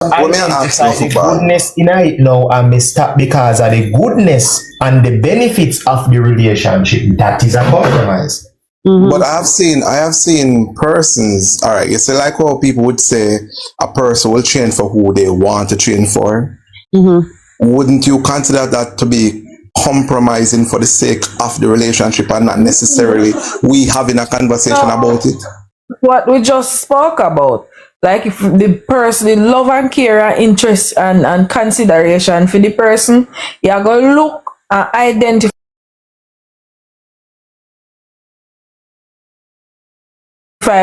identify the goodness in it now and me stop because of the goodness and the benefits of the relationship. That is a compromise. But I have seen persons, all right, you see, like how people would say a person will train for who they want to train for. Wouldn't you consider that to be compromising for the sake of the relationship and not necessarily we having a conversation about it? What we just spoke about. Like if the person, the love and care and interest and consideration for the person, you're going to look and identify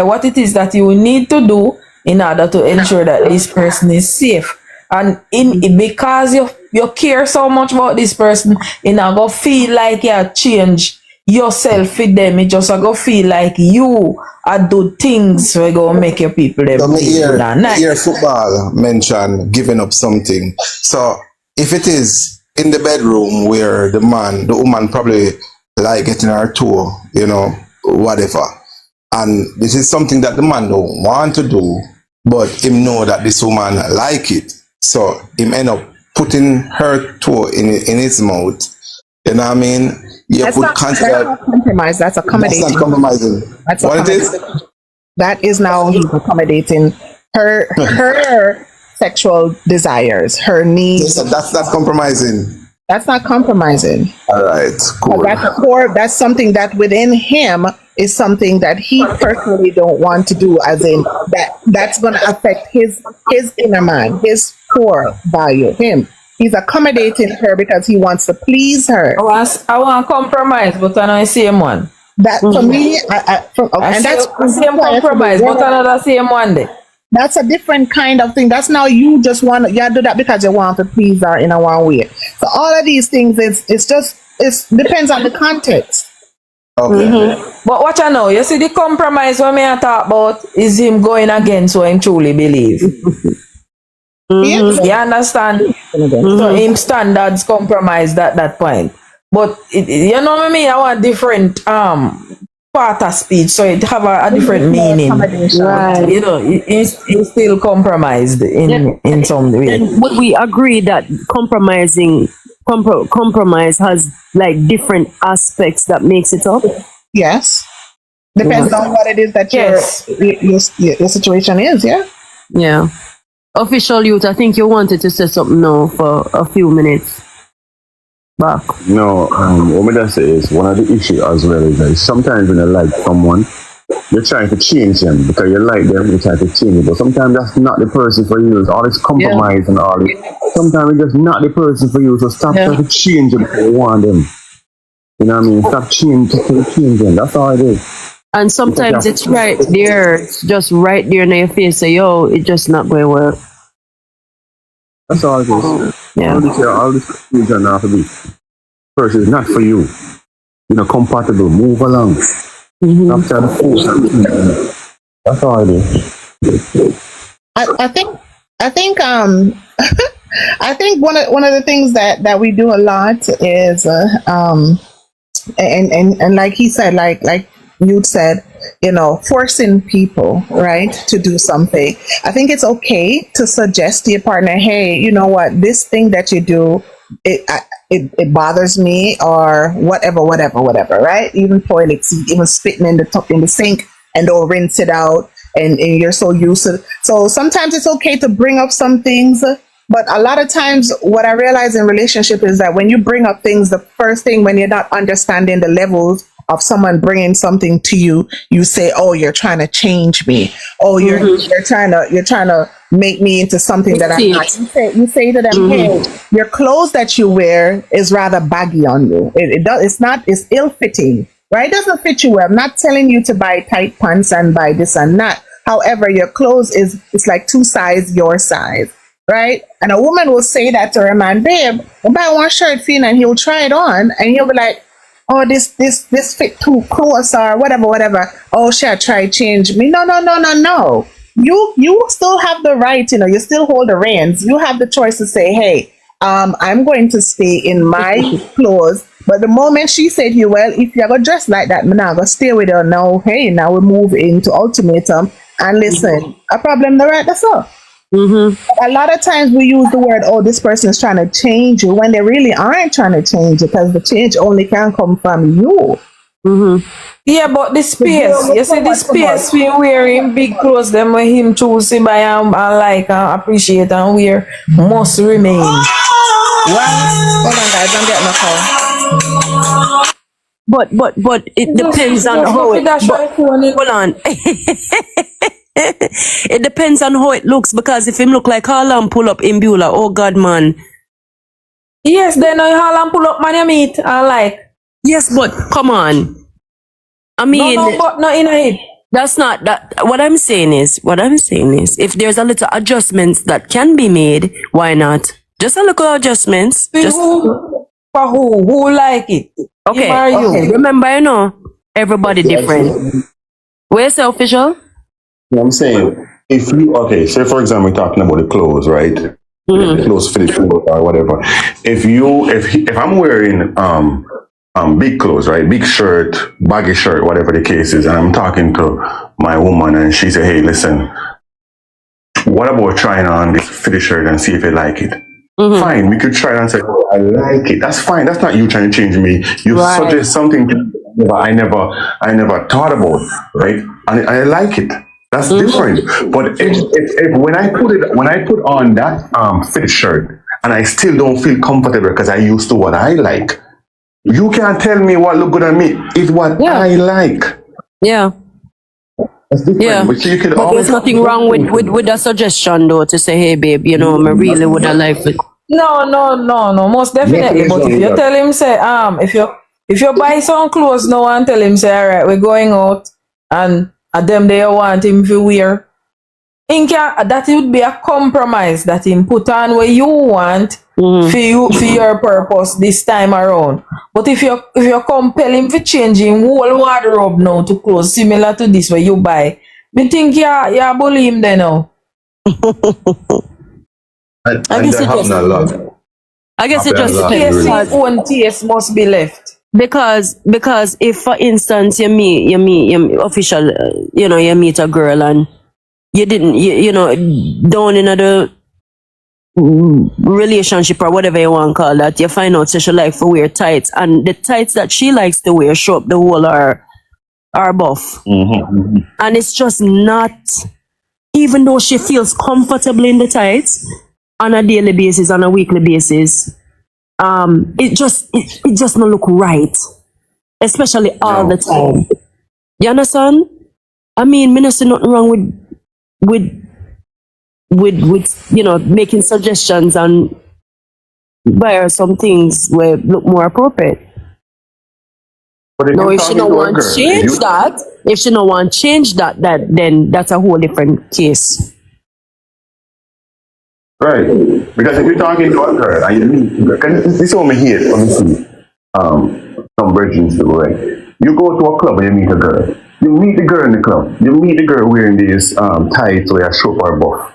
what it is that you need to do in order to ensure that this person is safe. And because you care so much about this person, you not go feel like you change yourself with them. It just go feel like you are do things we go make your people them feel nice. Hear football mention giving up something. So if it is in the bedroom where the woman probably like getting her toe, whatever. And this is something that the man don't want to do, but him know that this woman like it. So him end up putting her toe in his mouth. You know what I mean? That's not compromise. That's accommodating. That's not compromising. That's what it is? That is now he's accommodating her sexual desires, her needs. Yes, that's compromising. That's not compromising. All right, cool. That's something that within him is something that he personally don't want to do, as in that's going to affect his inner man, his core value, him. He's accommodating her because he wants to please her. I want to compromise, but I know the same one. That for me, and that's the same compromise, but another same one day. That's a different kind of thing. That's now you just want you do that because you want to please her in a one way. So all of these things, it depends on the context. Okay. But what I know, you see the compromise what me I talk about is him going against what him truly believe. Yes. You understand? So him standards compromised at that point. But you know what I mean? I want different part of speech, so it have a different meaning. Right. It's still compromised in some way. Would we agree that compromise has like different aspects that makes it up? Yes. Depends on what it is that your situation is, yeah? Yeah. Official youth, I think you wanted to say something now for a few minutes back. No, what I say is one of the issues as well is that sometimes when you like someone, you're trying to change them because you like them, you're trying to change them. But sometimes that's not the person for you. It's all this compromise and all this. Sometimes it's just not the person for you. So stop trying to change them because you want them. You know what I mean? Stop changing them. That's all it is. And sometimes it's right there. It's just right there in your face. Say, yo, it's just not going to work. That's all it is. Yeah. All this confusion have to be. First, it's not for you. You're not compatible. Move along. After the force. That's all it is. I think I think one of the things that we do a lot is and like he said, like you said, forcing people, right, to do something. I think it's okay to suggest to your partner, hey, you know what, this thing that you do, it bothers me, or whatever, right? Even toilets, even spitting in the sink and don't rinse it out, and you're so used to. So sometimes it's okay to bring up some things. But a lot of times what I realize in relationship is that when you bring up things, the first thing, when you're not understanding the levels of someone bringing something to you, you say, oh, you're trying to change me. Oh, you're trying to make me into something that I'm not. You say to them, hey, your clothes that you wear is rather baggy on you. It's ill-fitting, right? It doesn't fit you well. I'm not telling you to buy tight pants and buy this and that. However, your clothes it's like 2 sizes your size. Right? And a woman will say that to her man, babe, I'll buy one shirt for you, and he'll try it on, and he'll be like, oh, this fit too close, or whatever. Oh, shall I try change me? No. You still have the right, you still hold the reins. You have the choice to say, hey, I'm going to stay in my clothes. But the moment she said to you, well, if you're going to dress like that, I'm not going to stay with her. Now, hey, now we move into ultimatum, and listen, a problem, the right, that's all. A lot of times we use the word, oh, this person is trying to change you, when they really aren't trying to change you, because the change only can come from you. Yeah, but the space, you see the space we wearing big clothes, them with him choose to buy and like and appreciate and wear must remain. Hold on, guys, I'm getting a call. But it depends on how it. Hold on. It depends on how it looks, because if him look like Harlem pull up in Beulah, oh God, man. Yes, then I Harlem pull up man you meet and like. Yes, but come on. I mean, no, but not in it. that's not that. What I'm saying is, if there's a little adjustments that can be made, why not? Just a little adjustments. Just For who like it? okay. Him or you? Okay. Remember, you know, everybody different. Where's the official? You know what I'm saying? If you, okay, say for example, we're talking about the clothes, right? The clothes fit or whatever. If I'm wearing big clothes, right? Big shirt, baggy shirt, whatever the case is, and I'm talking to my woman and she said, hey, listen, what about trying on this fitted shirt and see if you like it? Fine, we could try it and say, oh, I like it. That's fine. That's not you trying to change me. You suggest something I never thought about, right? And I like it. That's different. But if when I put on that fitted shirt and I still don't feel comfortable because I used to what I like, you can't tell me what look good on me. It's what I like. Yeah. That's different. Yeah. But there's nothing wrong with a suggestion though, to say, hey babe, you know, I really would have liked it. No, most definitely. But if you tell him say, if you buy some clothes now and tell him say, all right, we're going out and at them they want him to wear, that would be a compromise that him put on what you want for your purpose this time around. But if you compel him to change him whole wardrobe now to clothes similar to this where you buy, me think you bully him there now. I guess it just a lot. I guess it Happen just a lot. depends. His own taste must be left. Because if for instance you meet official, you know, you meet a girl and you didn't you know, down in the relationship or whatever you want to call that, you find out she like to wear tights, and the tights that she likes to wear show up the whole her buff. And it's just not, even though she feels comfortable in the tights on a daily basis, on a weekly basis, it just don't look right, especially all the time. You understand? I mean, me not see nothing wrong with you know, making suggestions and buy her some things where look more appropriate. But No, if she don't want to change that, then that's a whole different case. Right. Because if you're talking to a girl and you meet, this is what me hate, honestly. Some virgins do, right? You go to a club and you meet a girl. You meet the girl in the club. You meet the girl wearing these tights or a short or buff.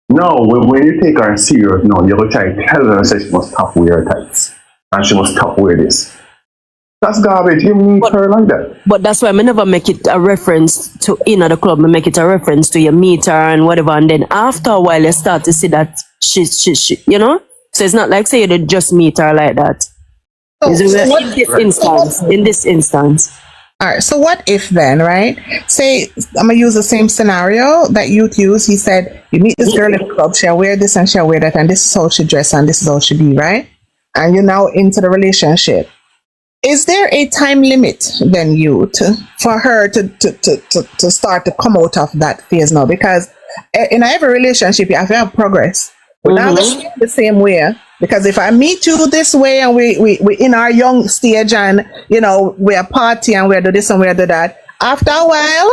No, when you take her serious, no, you're going to try to tell her that she must stop wear tights. And she must stop wear this. That's garbage. You meet her like that. But that's why I never make it a reference to in the club. I make it a reference to you meet her and whatever. And then after a while, you start to see that she you know? So it's not like say you just meet her like that. So In this instance. All right. So what if then, right? Say I'm gonna use the same scenario that you'd use. He said you meet this girl in the club. She'll wear this and she'll wear that, and this is how she dress and this is how she be, right? And you're now into the relationship. Is there a time limit then for her to start to come out of that phase now? Because in every relationship you have to have progress. We're not the same way. Because if I meet you this way and we in our young stage and you know we're party and we're do this and we're do that, after a while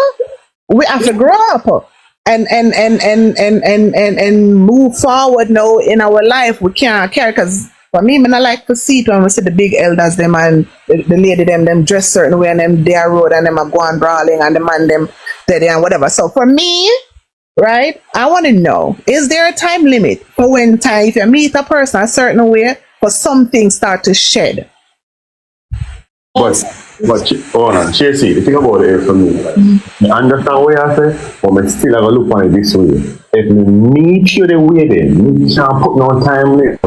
we have to grow up and move forward now in our life. We can't care, because for me, I like to see it when we see the big elders them and the lady them dress certain way and them they are road and them are going brawling and the man them dead and whatever. So for me, right, I want to know, is there a time limit for when time, if you meet a person a certain way, for something start to shed? But But hold on, Chasey, the thing about it for me, I understand what you say, but I still have a look on it this way. If me meet you the way then, me can't put no time there,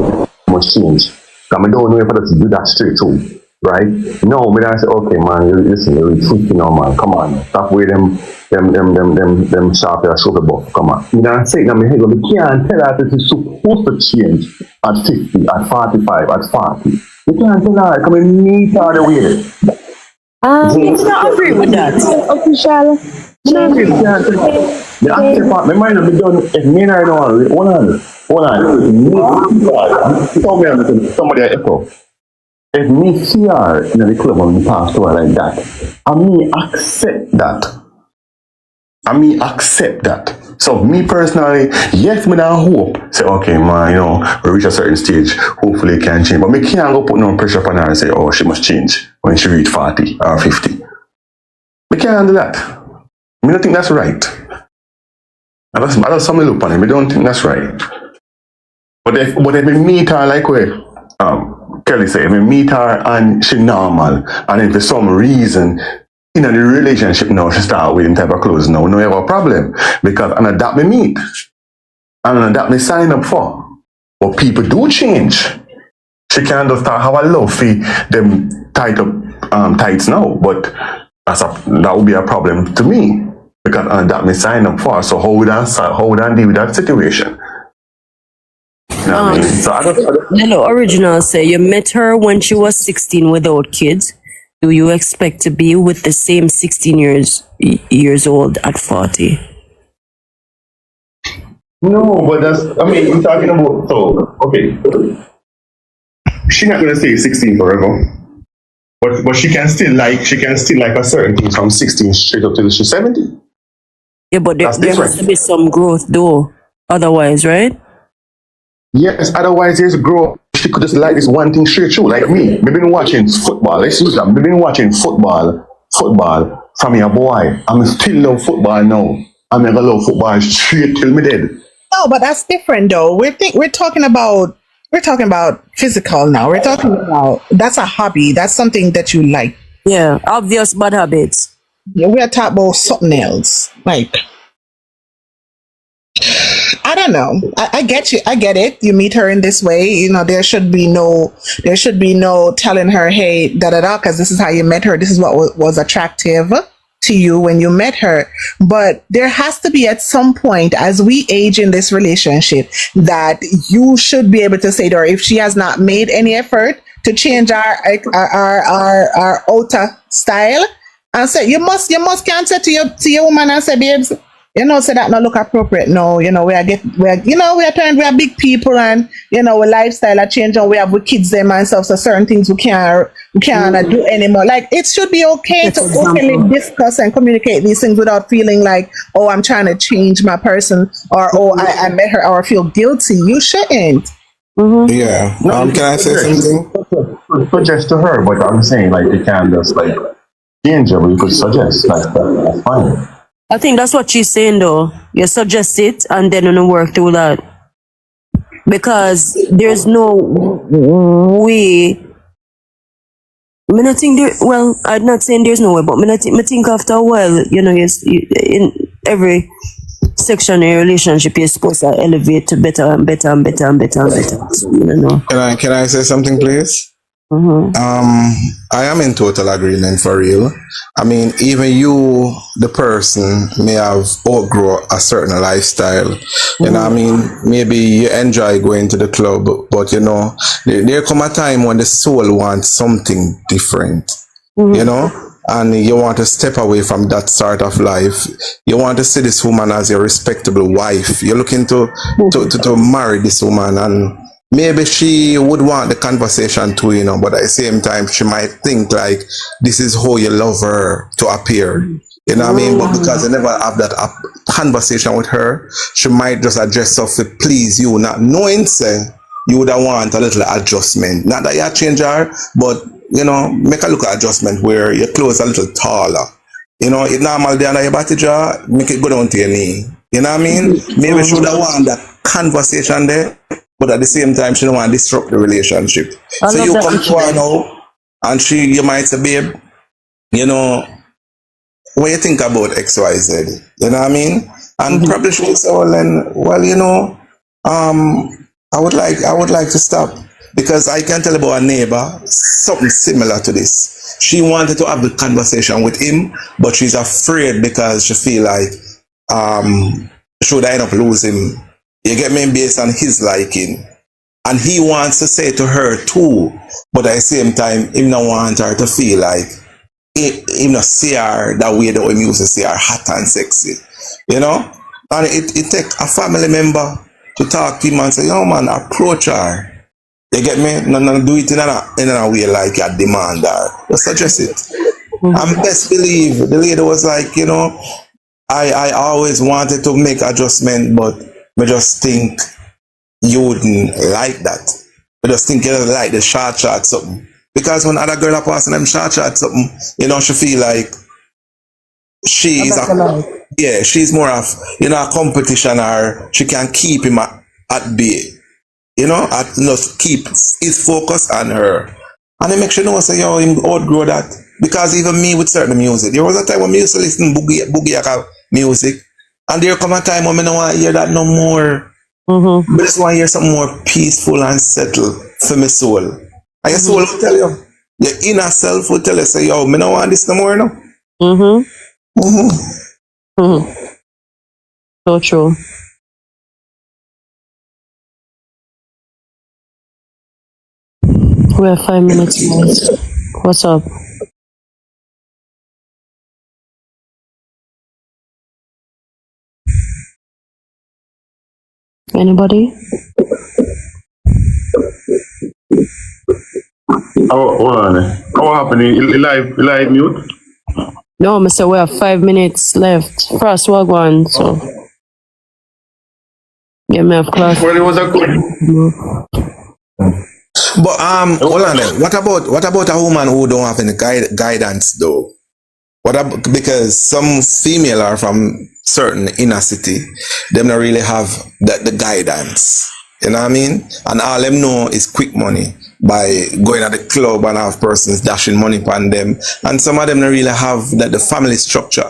must change. Because I don't know if I to do that straight too, right? No, me don't say, okay man, listen, you're 50 now man, come on, stop with them sharp your shoulder buff, come on. You know what I'm saying? I mean, hey, we can't tell her that it's supposed to change at 50, at 45, at 40. You can't tell her, come and meet her the way then. I don't agree with that. Official. The active part, my mind will be done if me and I don't hold on. Tell me I'm somebody I echo. If me see her in the club and me pass to her like that, I me accept that. So me personally, yes, me don't hope. Say, okay, man, you know, we reach a certain stage, hopefully it can change. But me can't go put no pressure upon her and say, oh, she must change when she reach 40 or 50. We can't do that. I don't think that's right. I just some look on it. I don't think that's right. But if we meet her like where Kelly said, if we meet her and she normal, and if for some reason in the relationship now she start with him type of clothes now, no have a problem. Because and that me meet. And that me sign up for. But people do change. She can't just start have a love for them tight up tights now. But that would be a problem to me. Because that me sign up for. So how would I deal with that situation? You know what I mean? So I don't Hello, original say you met her when she was 16 without kids. Do you expect to be with the same 16 years old at 40? No, but you're talking about, so, okay. She's not going to stay 16 forever. But she can still like a certain thing from 16 straight up till she's 70. Yeah, but there has to be some growth though. Otherwise, right? Yes, otherwise there's growth. She could just like this one thing straight through, like me. I've been watching football. Let's use that. I've been watching football from a boy. I'm still love football now. I'm gonna love football straight till me dead. No, but that's different though. We're talking about physical now. We're talking about that's a hobby. That's something that you like. Yeah, obvious bad habits. Yeah, we are talking about something else. Like I don't know. I get you. I get it. You meet her in this way. You know, there should be no telling her, hey, da da da, because this is how you met her. This is what was attractive to you when you met her. But there has to be at some point, as we age in this relationship, that you should be able to say to her, if she has not made any effort to change our outer style, and say you must can't say to your woman and say, babes, you know, say that not look appropriate. No, you know, we are big people, and you know, we lifestyle are change, and we have with kids them and stuff. So certain things we can't do anymore. Like it should be okay to openly discuss and communicate these things without feeling like, oh, I'm trying to change my person, or oh, I met her, or I feel guilty. You shouldn't. Mm-hmm. Yeah. Can I say something? Suggest to her, but I'm saying like you can't just like change her, but you could suggest like that's fine. I think that's what she's saying though. You suggest it and then you work through that. Because there's no way. I'm not not saying there's no way, but I think after a while, you know, in every section of your relationship, you're supposed to elevate to better and better and better and better and better. So, you know. Can I say something, please? Mm-hmm. I am in total agreement for real. I mean, even you, the person, may have outgrown a certain lifestyle. You know what I mean? Maybe you enjoy going to the club, but you know, there come a time when the soul wants something different. You know? And you want to step away from that sort of life. You want to see this woman as your respectable wife. You're looking to marry this woman, and maybe she would want the conversation too, you know, but at the same time, she might think like, this is how you love her to appear. You know what I mean? But because you never have that conversation with her, she might just address stuff to please you, not knowing, say, you would want a little adjustment. Not that you change her, but, you know, make a look at adjustment where your clothes a little taller. You know, it's normal down your body jaw, make it go down to your knee. You know what I mean? Maybe she would want that conversation there, but at the same time, she don't want to disrupt the relationship. So you come to her now, and you might say, babe, you know, what you think about XYZ? You know what I mean? And probably she would say, well, then, well, I would like to stop because I can tell about a neighbor something similar to this. She wanted to have the conversation with him, but she's afraid because she feel like should I end up losing? You get me, based on his liking, and he wants to say to her too, but at the same time, he don't want her to feel like he not see her that way that we used to see her hot and sexy, you know. And it take a family member to talk to him and say, yo man, approach her. You get me? No, do it in a way like you demand her. Just suggest it. And best believe the lady was like, I always wanted to make adjustment, but I just think you wouldn't like that. I just think you like the short something. Because when other girl are passing them short something, she feel like she's more of, a competition, or she can keep him at bay. Just keep his focus on her. And it makes you know, say, him outgrow that. Because even me with certain music, there was a time when I used to listen to boogie music, and there come a time when I don't want to hear that no more. But I just want to hear something more peaceful and settled for my soul. And your soul will tell you, your inner self will tell you, say, yo, I don't want this no more, no. So true. We have 5 minutes, guys. What's up? Anybody? Oh, hold on. What happened? You live mute? No, Mr. We have 5 minutes left. First, we're going, so. Get me off class. Well, it was a good. But hold on then. What about a woman who don't have any guidance though? Because some female are from certain inner city, them not really have the guidance. You know what I mean? And all them know is quick money by going at the club and have persons dashing money upon them. And some of them don't really have the family structure.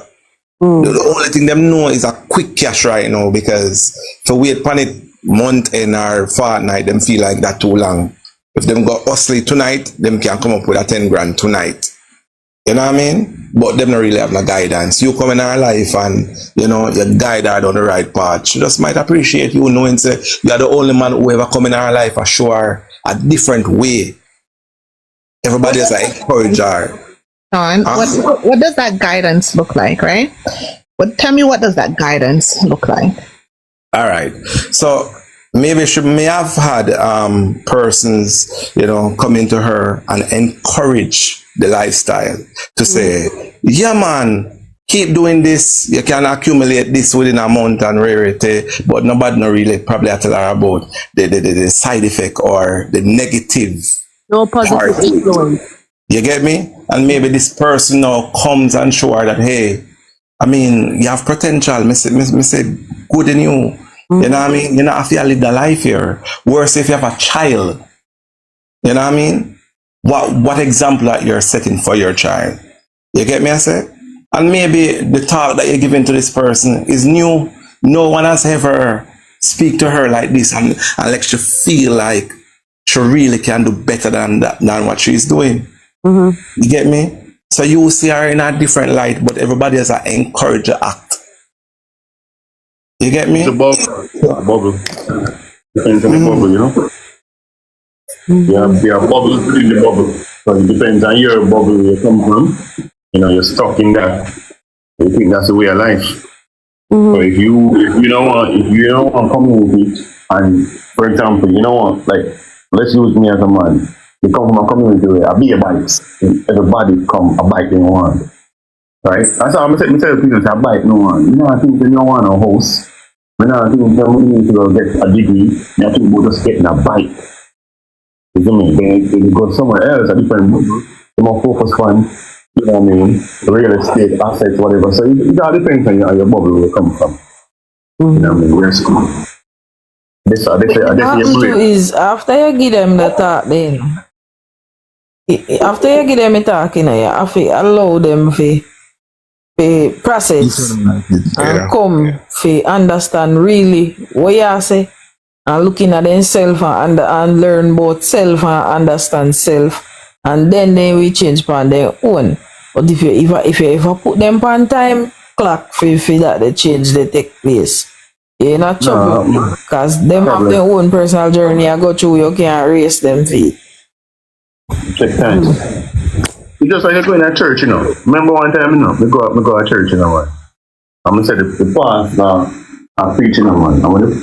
The only thing them know is a quick cash right now, because to wait upon it month in or fortnight, them feel like that too long. If them go hustling tonight, them can come up with a 10 grand tonight. You know what I mean? But them not really have no guidance. You come in our life and, you guide her down the right path. She just might appreciate you knowing, say, you're the only man who ever come in our life and show her a different way. Everybody else encourage her. Sean, what does that guidance look like, right? Tell me, what does that guidance look like? All right. So maybe she may have had persons, come into her and encourage the lifestyle to say, yeah, man, keep doing this. You can accumulate this within a month and rarity, but nobody not really probably tell her about the side effect or the negative. No positive influence. You get me? And maybe this person now comes and show her that, hey, I mean, you have potential. Me say good in you. You know what I mean? You not have to live the life here. Worse if you have a child. You know what I mean? What example that you're setting for your child? You get me, I say? And maybe the talk that you're giving to this person is new. No one has ever speak to her like this and let you feel like she really can do better than what she's doing. You get me? So you see her in a different light, but everybody has to encourage her act. You get me? It's a bubble. Depends on the bubble, You have bubbles within the bubble. So it depends on your bubble where you come from. You're stuck in that. You think that's the way of life. So if you don't want community, and for example, like, let's use me as a man. You come from a community where I be a bikes. Everybody come a bike in one. Right? That's how I'm telling people to bike no one. I think they don't want a house. I think they need to go get a degree. I think we're just getting a bike. You know what I mean? They go somewhere else, a different bubble. They're more focused on, real estate, assets, whatever. So it all depends on your bubble where you come from. You know what I mean? Where's this What you do is, after you give them the talk, then after you give them a talk, you have to allow them to process and come to understand really what you say and looking at themselves and learn both self and understand self, and then they will change upon their own. But if you ever put them on time clock for that the change they take place, you're not trouble because them have their own personal journey I go through. You can't race them feet. Take time. It's just like you're going to church, Remember one time, we go to church, man. I'm going to say the pastor I'm preaching, man. I'm going to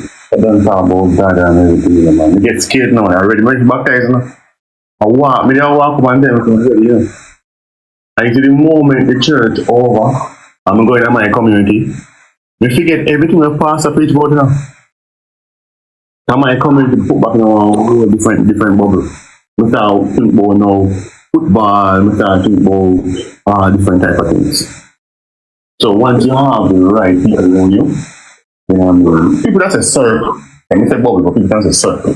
talk about God and everything, man. I get scared now. I already went to baptize, I walk up and then until the moment the church over, I'm going to my community. You forget everything the pastor preach about, And my community put back in a different bubble. Without think about no football, without think about different type of things. So once you have the right people around you, people that's a circle. And it's a bubble, but people that's a circle.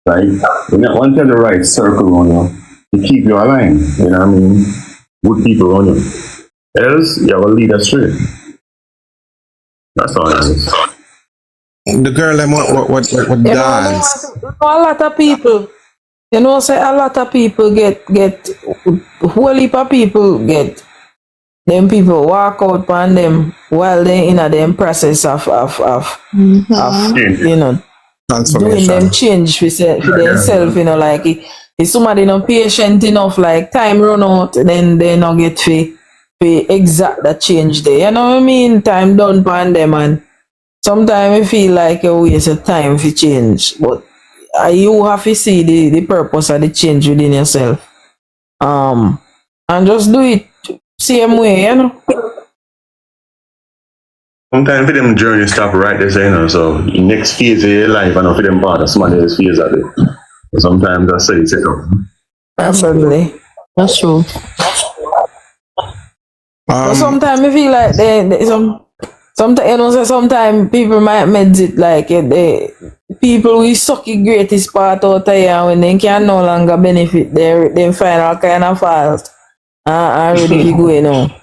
Right? Once you have the right circle around you keep you aligned. You know what I mean? Good people around you. Else, you will lead astray. That's all it is. The girl, what dance? A lot of people. Say a lot of people get whole heap of people get them people walk out on them while they in a them process of doing them change for themselves, like if somebody not patient enough, like time run out, then they not get to exact that change there. You know what I mean? Time done upon them, and sometimes I feel like you waste of time for change, but you have to see the purpose of the change within yourself. And just do it same way, Sometimes for them journey stop right there, so the next phase of your life, and for them part of somebody else's phase of it. Sometimes that's how you set up. Absolutely. That's true. But sometimes I feel like sometimes people might meds it like people will suck the greatest part out of you, and when they can no longer benefit their final kind of fault and really going on.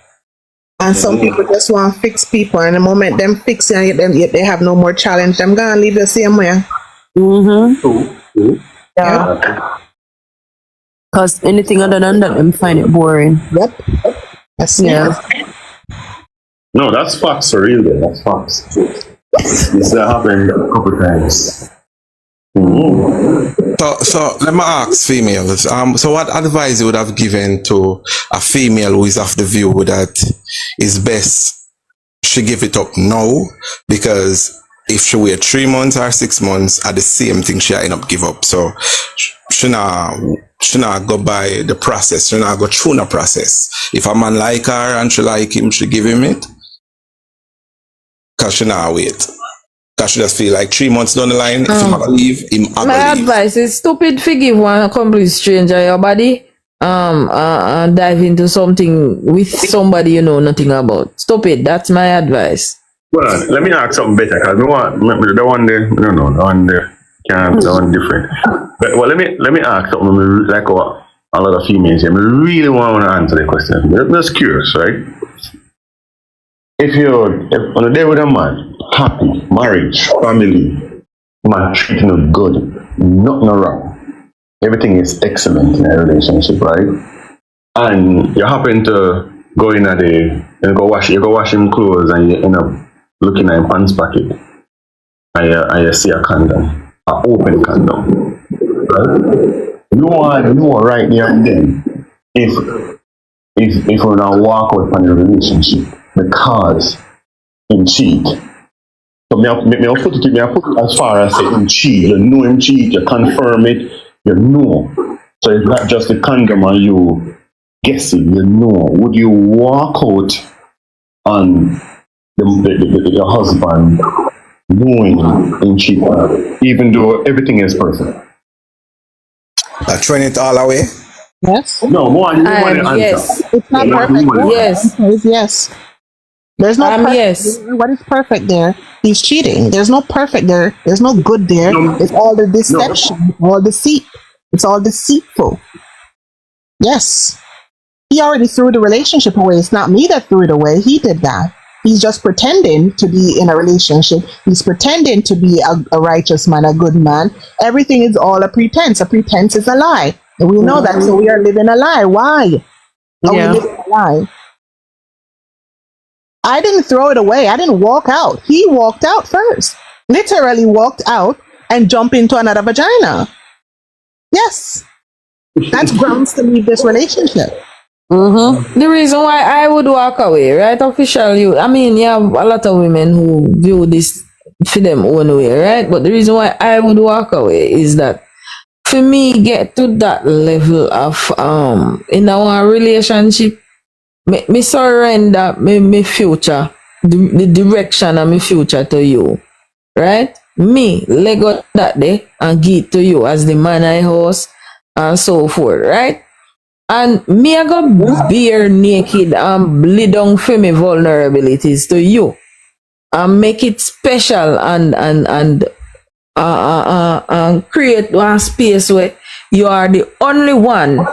And some people just want to fix people, and the moment them fixing them, yet they have no more challenge, them gonna leave the same way. Yeah. Because anything other than that, them find it boring. Yep. That's No, that's facts for real, though. That's facts. This happened a couple times. So let me ask females. So what advice you would have given to a female who is of the view that it's best she give it up now, because if she wait 3 months or 6 months at the same thing, she end up give up. So she not go by the process. She not go through the process. If a man like her and she like him, she give him it. Cause she not wait. Cause she just feel like 3 months down the line, if him ever leave, him ever My leave. advice is stupid forgive one complete stranger your body. Dive into something with somebody you know nothing about. Stop it. That's my advice. Well, let me ask something better, because the one there, the one there can't, the one different. But well, let me ask something like what a lot of females here. I really want to answer the question. I'm just curious, right? If on a day with a man, happy, marriage, family, man treating you good, nothing wrong, everything is excellent in a relationship, right? And you happen to go in you go wash him clothes, and you end up looking at him pants pocket, and you see a condom, an open condom, right? You want to know right there and then if we're not walk out from the relationship because him cheat. So me put it as far as say him cheat. You know him cheat, you confirm it, you know. So it's not just the condom and you guessing, you know. Would you walk out on your husband knowing him cheat, even though everything is perfect? Throwing it all away? Yes. No, more than answer. Yes. It's not perfect. Yes. It's yes. There's no perfect. Yes. What is perfect there? He's cheating. There's no perfect there. There's no good there. No. It's all the deception, all deceit. It's all deceitful. Yes. He already threw the relationship away. It's not me that threw it away. He did that. He's just pretending to be in a relationship. He's pretending to be a righteous man, a good man. Everything is all a pretense. A pretense is a lie. And we know that, so we are living a lie. Why are we living a lie? I didn't throw it away. I didn't walk out. He walked out first. Literally walked out and jumped into another vagina. Yes. That's grounds to leave this relationship. The reason why I would walk away, right, official you, I mean, you have a lot of women who view this for them own way, right? But the reason why I would walk away is that for me, get to that level of in our relationship, me surrender me future, the direction of my future to you, right? Me let go that day and give it to you as the man I host and so forth, right? And me I go bare naked and bleed down for my vulnerabilities to you and make it special and create one space where you are the only one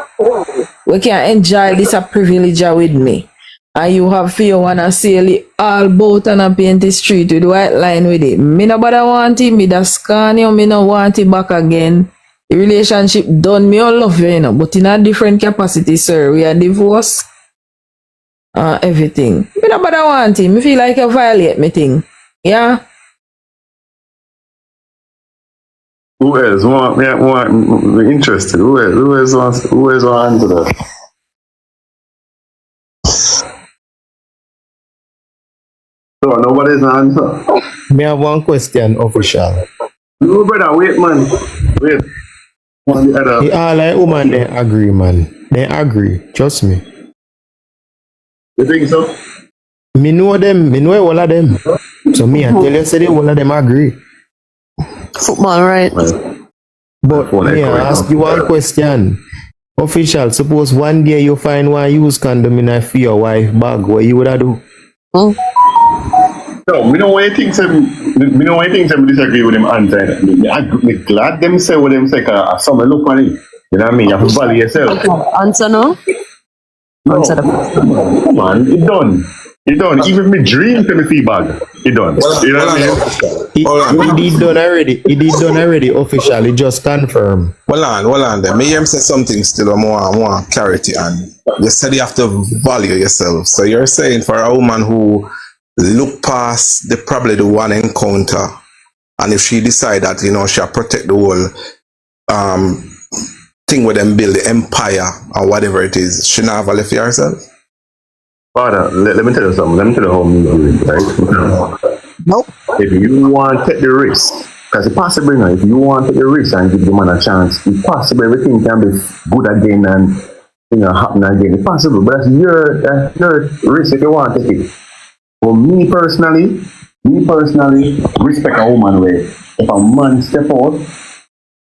we can enjoy this a privilege with me. And you have fear wanna sail it all boat and a paint the street with white line with it. Me no bother want it, me da scan you, me no want it back again. The relationship done, me all love you, you know, but in a different capacity, sir. We are divorced. Everything. Me no bother want it. Me feel like you violate me thing. Yeah. Who else want interested? Who else wants to answer that? So nobody's answer. Me have one question, official. No brother, wait man. Wait. One the other. All like woman they agree, man. They agree. Trust me. You think so? Me know them. Me know all of them. So me I tell you, say they all of them agree. Football, right? But me I ask you one question. Official, suppose one day you find one use condom in for your wife bag, what you would do? No, me know what you think. Me know what you think. Me disagree with them answer. Me glad them say what them say. Cause some look on it. You know what I mean? You have to value yourself. Answer no? Answer the question. Come on, it done. It done. Even if me dream to me feedback, it done. You know what I mean? He did done already. He did done already. Officially, just confirm. Well on then. Me hear him say something still more clarity, and you said you have to value yourself. So you're saying for a woman who look past probably the one encounter, and if she decide that, you know, she'll protect the whole thing with them build the empire or whatever it is, she not have a life for herself? Father, let me tell you something. Let me tell you how me do it, right? Nope. If you want to take the risk, because it's possible, you know, if you want to take the risk and give the man a chance, it's possible everything can be good again and, you know, happen again. It's possible, but that's your risk if you want to take it. For me personally, respect a woman way. If a man step out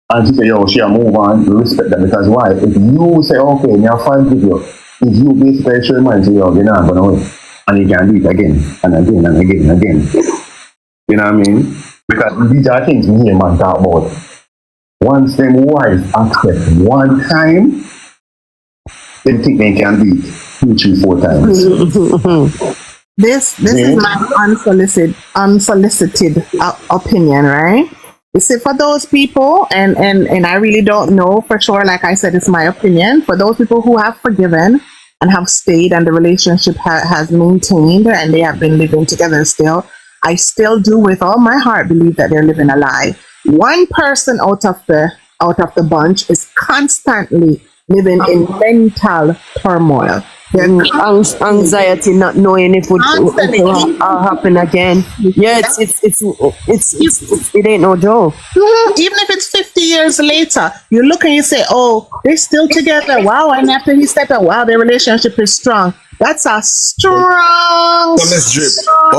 and she say, yo, she'll move on, respect that. Because why? If you say, okay, me I'll fight with you, if you basically show your mind, say, yo, you're not going away. And you can do it again, and again, and again, and again. You know what I mean? Because these are things me and man talk about. Once them wives accept one time, they think they can do it 2, 3, 4 times. This is my unsolicited opinion, right? You see, for those people, and I really don't know for sure, like I said, it's my opinion, for those people who have forgiven and have stayed and the relationship has maintained and they have been living together still, I still do with all my heart believe that they're living a lie. One person out of the bunch is constantly living in mental turmoil. Anxiety, not knowing if it will happen again. Yeah, it ain't no joke. Even if it's 50 years later, you look and you say, "Oh, they're still together." Wow, and after he stepped out, wow, their relationship is strong. That's a strong. So Miss Drip,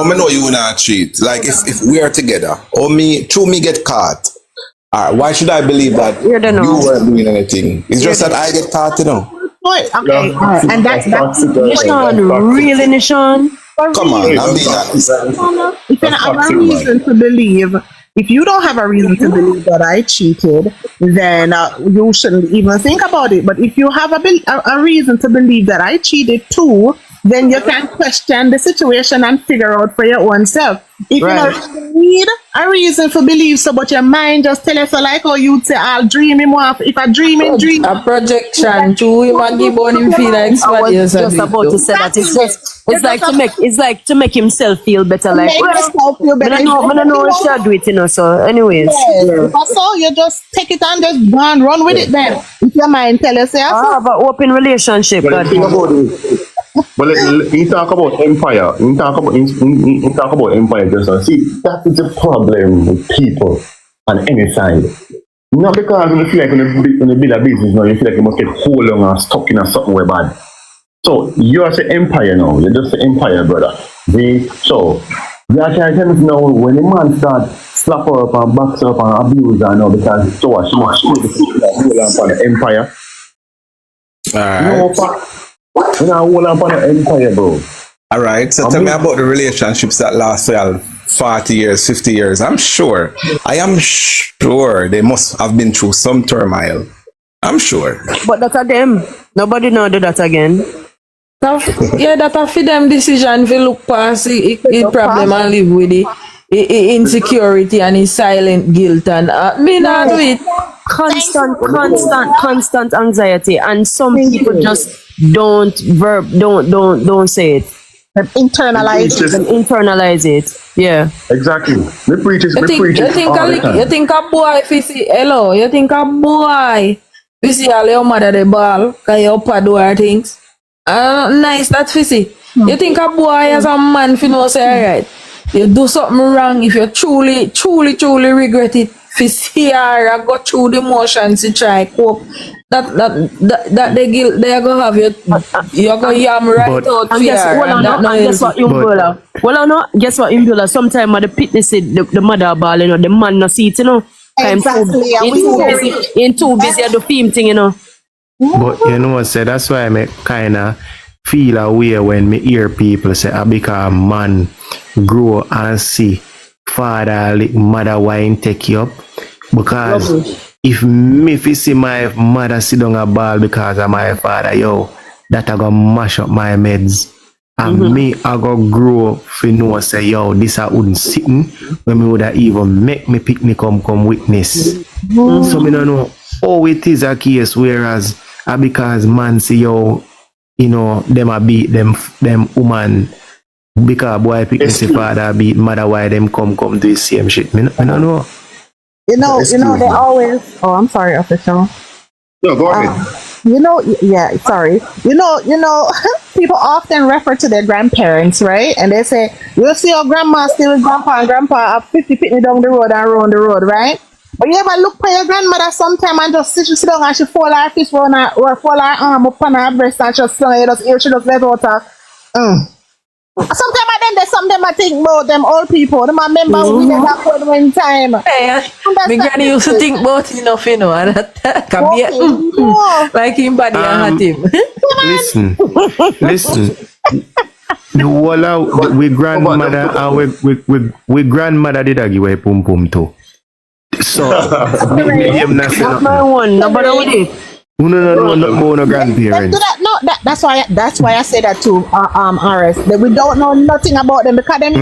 me know you not cheat. Like if we are together, or me get caught. Why should I believe that you weren't doing anything? It's just that I get caught, you know. Okay, and that's Nishan, really, Nishan? Come on, I'm being honest. If you have a reason to believe If you don't have a reason to believe that I cheated, then you shouldn't even think about it. But if you have a reason to believe that I cheated too, then you can question the situation and figure out for your own self. If Right. you don't need a reason to believe so, but your mind just tell you so, like how you'd say, I'll dream him off. If I dream him, dream. A projection to him and give on him feel like I somebody was else just had about it to too. say that it's You're like just to make himself feel better. Like, make well, yourself feel better. I don't know if she'll do it, you know. So, anyways, Yes. So you just take it and just go and run with it then. If your mind tell you, say, I have an open relationship. But the God. thing about it, but you talk about empire. You talk about empire. Just see that is the problem with people on any side. Not because you feel like when you build a business now, you feel like you must get hold on and stuck in a something way bad. So you're the empire now. You're just the empire, brother. So you are trying to tell me now when the man start slap her up and box her up and abuse her now because so much hold on the empire. Alright. No, you know, hold on the empire, bro. Alright. So tell me about the relationships that last 40 years, 50 years. I am sure they must have been through some turmoil. I'm sure. But that's a them. Nobody know do that again. Yeah, that a for them decision to look past it problem and live with it. Insecurity and his silent guilt and me not do it. Constant anxiety, and some people just don't say it. Internalize it. Yeah. Exactly. Me preach it. You think a boy if you see hello, you think a boy you see all your mother the ball, cause your pa do her things. Nice that fishy. You think a boy as a man fi know say alright. You do something wrong if you truly regret it. Fi see her and go through the motions to try cope. That the guilt they go have you go yam right out And for guess, her. guess what, Imbula? Well, no, guess what, Imbula? Sometimes the pitness the mother ball, you know, the man no see it, you know. Exactly. In too busy at the film thing, you know. But you know what, say that's why I kind of feel a way when me hear people say, because man grow and see father, like mother, wine take you up. Because if me see my mother sit down a ball because of my father, yo, that I go mash up my meds. And me, I go grow for know say, yo, this I wouldn't sit in when me would even make me pick me come witness. So me don't know how it is a case, whereas because man see, yo, you know, them a beat them woman because boy pick me say father beat mother, why them come do the same shit. Me don't know. You know, they always. Oh, I'm sorry, official. No, go ahead. Yeah, sorry. You know, people often refer to their grandparents, right? And they say, "You'll see your grandma still with grandpa, and grandpa have 50 pitney down the road and round the road, right?" But you ever look for your grandmother sometime and just sit down and she fold her fist round her or fold her arm up on her breast and just sit down, she just let out her. Sometimes there's something I think about them old people. Them I remember we never had one time. Hey, my granny used to think about it enough, you know, and that can be like him body and him. Listen. The whole of we grandmother and we grandmother did give away pum pum too. So Not my one, nobody with it. No grandparents. That's why I say that too, RS. That we don't know nothing about them because them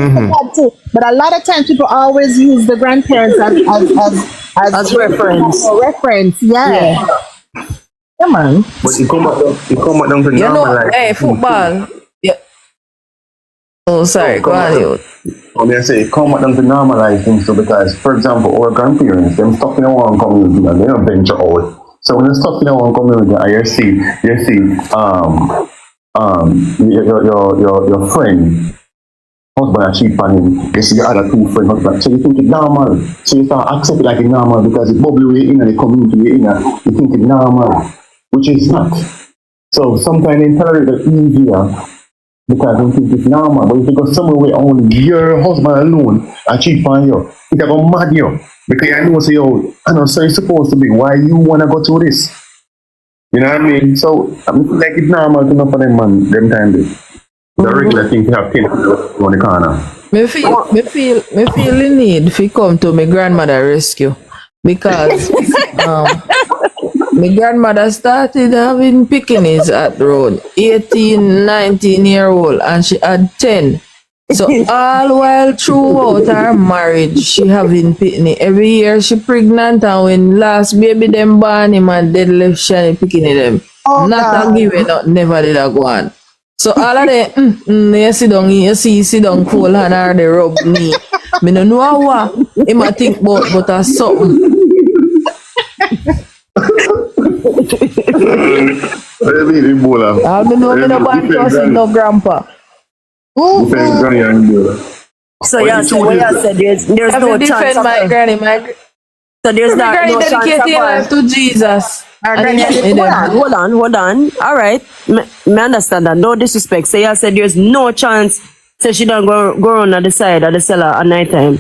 too. But a lot of times people always use the grandparents as reference. Reference, yeah. Come on. But you come back down to normalize. Hey, football. Yeah. Oh, sorry. Go on, you. I say it come back down to normalize things. So because, for example, our grandparents, them stuck in one community and they don't venture out. So when you're stuck in one community and you see your friend husband and cheat on him, you see your other two friends husband, so you think it's normal. So you start accepting like it's normal because it's bubble way in the community way in, you think it's normal, which is not. So sometimes they tolerate it easier because they think it's normal. But if you go somewhere where only your husband alone and cheat on you, it's gonna mad you. Because I know, say, yo, I know, so it's supposed to be. Why you want to go through this? You know what I mean? So, I mean, like, it's normal to know for them, man, them time. The regular thing to have 10 on the corner. Me feel the need to come to my grandmother rescue because my grandmother started having pickiness at road, 18, 19-year-old, and she had 10. So all while throughout her marriage, she having picking. Every year she pregnant, and when last baby them born, him and dead left shiny picking them. Not a giving up, never did I go on. So all of them, you sit down, cold hand or they rub me. Me no know what. He might think but a something. What do you mean, Ebola? I don't know me no bad cousin, no grandpa. Defend granny and Ebola. So you said there's no chance defend of my granny, So there's my granny no chance dedicated of life to Jesus. Hold on. All right. Me understand that. No disrespect. So you said there's no chance. So she don't go on the side of the cellar at night time.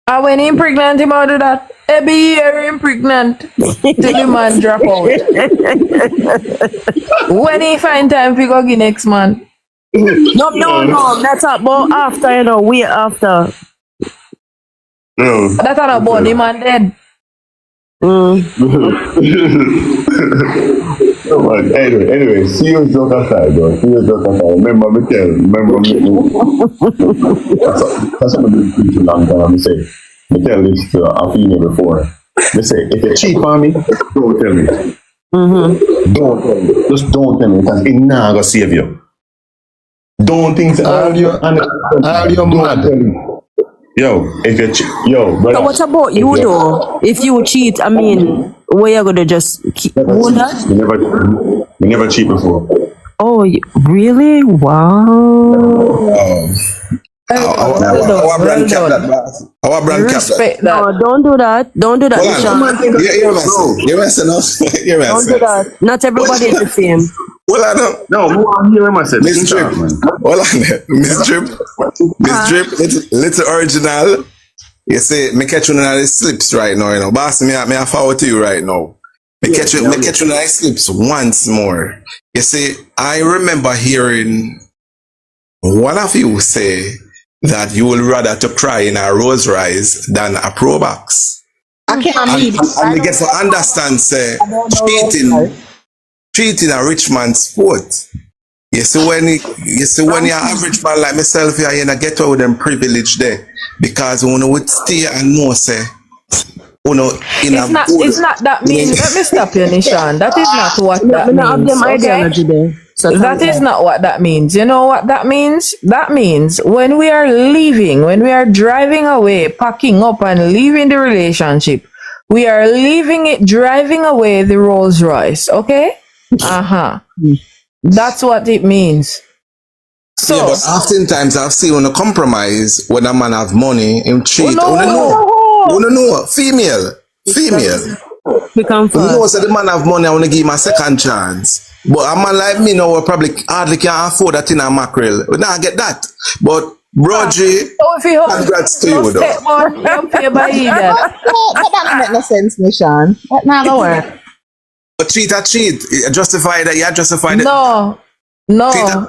And when him pregnant, him out do that. Every year him pregnant till the man drop out. When he find time, we go get next month. No. That's about after, way after. No. That's not about the man dead. Oh, man. Anyway, serious joke aside, though. Serious joke aside. Remember me. That's what I've been preaching a long time. I say, I tell this to a female before. They say, if you cheat on me, don't tell me. Don't tell me. Just don't tell me, because it's not gonna save you. Don't think that all your mad. Yo, if you brother. So what about you though? If you cheat, I mean, where you gonna just keep hold that? We never cheat before. Oh, really? Wow. Our brand cap that, boss. Our brand cap that. Respect that. No, don't do that. Don't do that, Hold on. Nishan. You're messing up. You're Don't do messing up. that. Not everybody is the same. Hold on. No, who I'm hearing myself. Miss Drip. Hold on there. Miss Drip, little original. You see, me catch one of the slips right now, Boss, me I forward to you right now. Me catch one of the slips once more. You see, I remember hearing one of you say that you will rather to cry in a Rolls Royce than a Pro Box. I can't believe it. And we get to understand, say, cheating a rich man's sport. You see when you're average man like myself here, you get out with them privilege there. Because when would stay and know, say, It's not that means. Let me stop you, Nishan. That is not what that means. Okay? That is not what that means. You know what that means? That means when we are leaving, when we are driving away, packing up and leaving the relationship, we are leaving it, driving away the Rolls Royce. Okay? That's what it means. So, yeah, but oftentimes I've seen on a compromise when a man have money and cheat. no. No, female. Become You know, so the man have money, I want to give him a second chance. But a man like me now, probably hardly can afford that in a mackerel. We not get that. But Roger, congrats to you though. You pay by either. That doesn't make no sense, Nishan. That not gonna work. But cheat. You justify that. You justify that. No.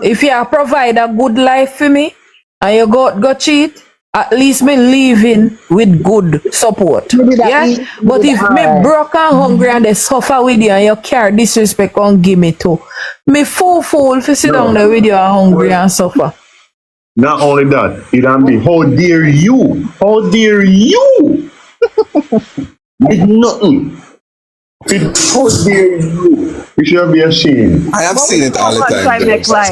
If you provide a good life for me and you go cheat, at least me living with good support. Yeah? But if me broke and hungry and they suffer with you and you carry disrespect and give me too, me fool for sit down there with you and hungry and suffer. Not only that, it can be, how dare you? How dare you? Did nothing. How dare you? You should be ashamed. I have seen it all the time.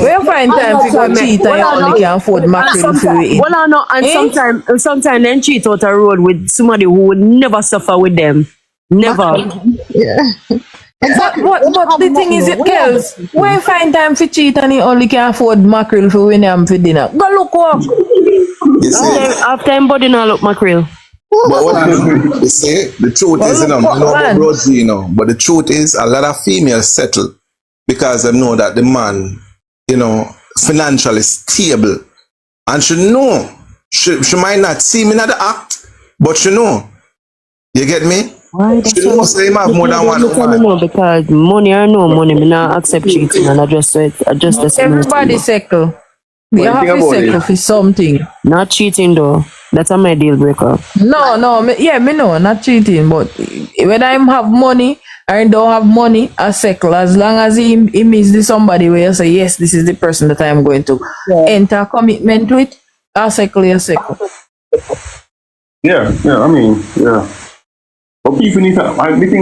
Where find time to go cheat and you only can afford mackerel for it? Well, I know, and sometimes then cheat out a road with somebody who would never suffer with them. Never. Yeah. Exactly. But the thing is, it kills. Where find time for cheat and you only can afford mackerel for when I'm for dinner? Go look up. You see? After I'm body now look mackerel. But what you see, the truth is, but the truth is, a lot of females settle because they know that the man, financially stable. And she know, she might not see me in the act, but she know. You get me? Why? She don't say him have more than one woman. No, because money or no money, me not accept cheating and I just the same. Everybody settle. What You do you have think to about settle it? for something. Not cheating though. That's a my deal breaker. No, me know, not cheating, but when I have money, I don't have money, I settle. As long as he meets the somebody where you say, yes, this is the person that I am going to enter commitment with, I settle, you settle. Yeah, I mean, yeah. But people need to, I think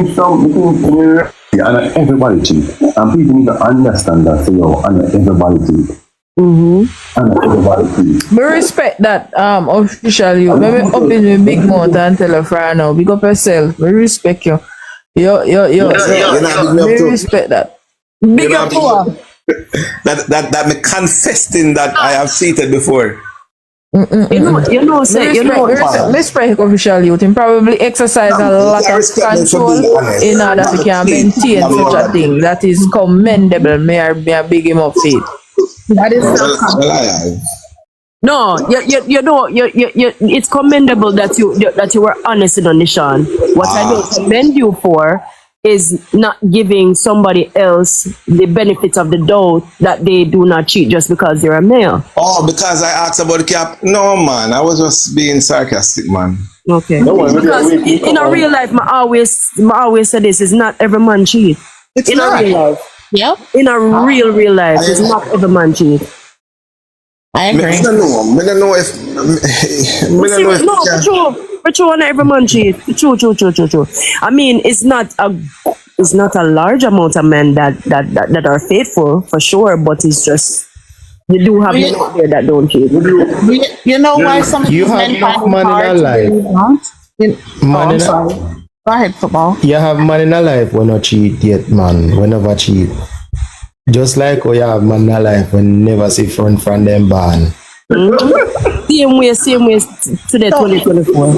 and everybody cheat. And people need to understand that, and everybody cheat. Mm-hmm. And everybody cheat. Me respect that official you. Maybe open the big mouth and tell a friend now, big up yourself. We respect you. You're You're not big me enough to. respect that. You're Big not up big to her. enough. That me confessing that I have cheated before. Respect official youth. Him probably exercise a lot of control in order to can maintain such a thing. That is commendable. May I big him up for it. That is Well, I have. No, you know, it's commendable that you were honest in Nishan. What I don't commend you for is not giving somebody else the benefit of the doubt that they do not cheat just because they're a male. Oh, because I asked about the cap. No, man, I was just being sarcastic, man. Okay. Because in a real life, I always say this: is not every man cheat. It's In not. a real life. Yep. In a real life, it's not every man cheat. I I agree. don't know. I don't know if. I don't know if. No, for true. For true, and every man cheat. True. I mean, it's not a large amount of men that are faithful for sure, but it's just you do have men out there that don't cheat. You know why some of You these have men enough find it man in hard our to life. believe that? Man I'm in a- sorry. Go ahead, football. You have man in a life when not cheat yet, man. We never cheat. Just like how you have man in a life when never see front from them barn. Same way today, 2024.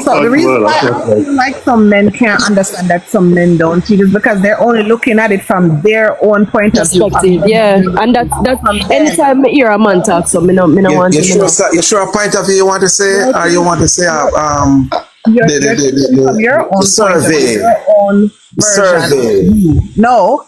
So the reason why I feel like some men can't understand that some men don't cheat is because they're only looking at it from their own point of view. Perspective, yeah, and that anytime I hear a man talk, so me no want You to sure? know. You sure a point of view you want to say, or you want to say From your own the survey? point of view, your own version. Survey. No.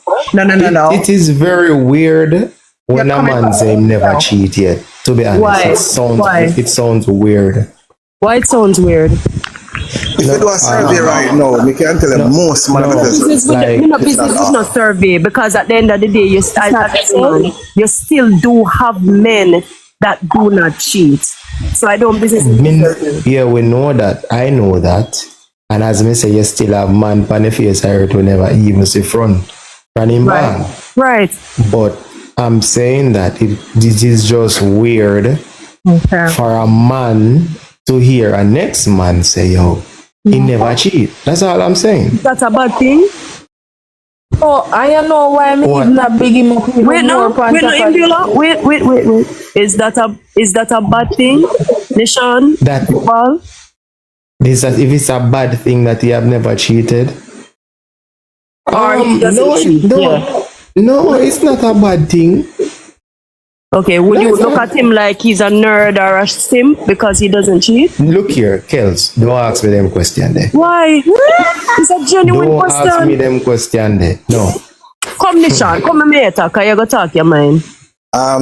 It is very weird when You're a coming man from say him never yourself. cheat yet. To be honest, Why? it sounds weird. Why it sounds weird? If you do a survey right now, we can tell them most man. Business is not survey because at the end of the day, you still do have men that do not cheat. So I don't business. Yeah, we know that. I know that. And as me say, you still have man pan the face I heard to never even see front from him man. Right. But I'm saying that this is just weird for a man to hear a next man say, yo, he never cheat. That's all I'm saying. That's a bad thing. Oh, I don't know why I'm What? even not big him up. Wait, wait. Is that a bad thing, Nishan? That Well, if it's a bad thing that he have never cheated. or he doesn't cheat. Yeah. No, it's not a bad thing. Okay, would you look at him like he's a nerd or a simp because he doesn't cheat? Look here, Kels, don't ask me them question there. Why? It's a genuine Don't ask me question. them question there. No. Come, Nishan, come and me talk, you go talk your mind.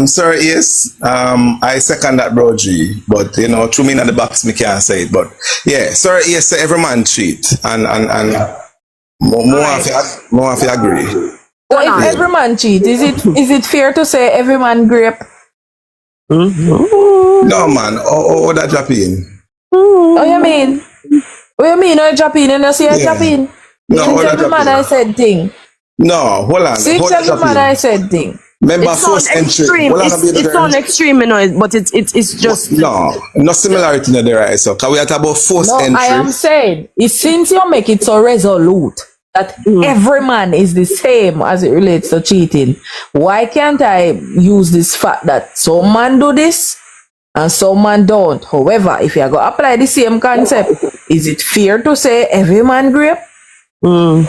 Sir, yes. I second that, bro G. But you know, through me in the box, me can't say it. But yeah, sir, yes. Every man cheat, and more of you agree. So if every man cheat, is it fair to say every man grape? No, man. Oh, that drop in. Oh, you mean? What you mean? Oh, drop in and you say you drop in? No, Since hold every on, man drop I in. said thing. No, hold on. Since Hold on, every drop man in. I said thing. Remember, It's on first entry. extreme. Hold on, It's on extreme, you know, but it's just No similarity in the right. So, can we talk about first No, entry? I am saying, it's since you make it so resolute that every man is the same as it relates to cheating, why can't I use this fact that some man do this and some man don't? However, if you go apply the same concept, is it fair to say every man grape? No,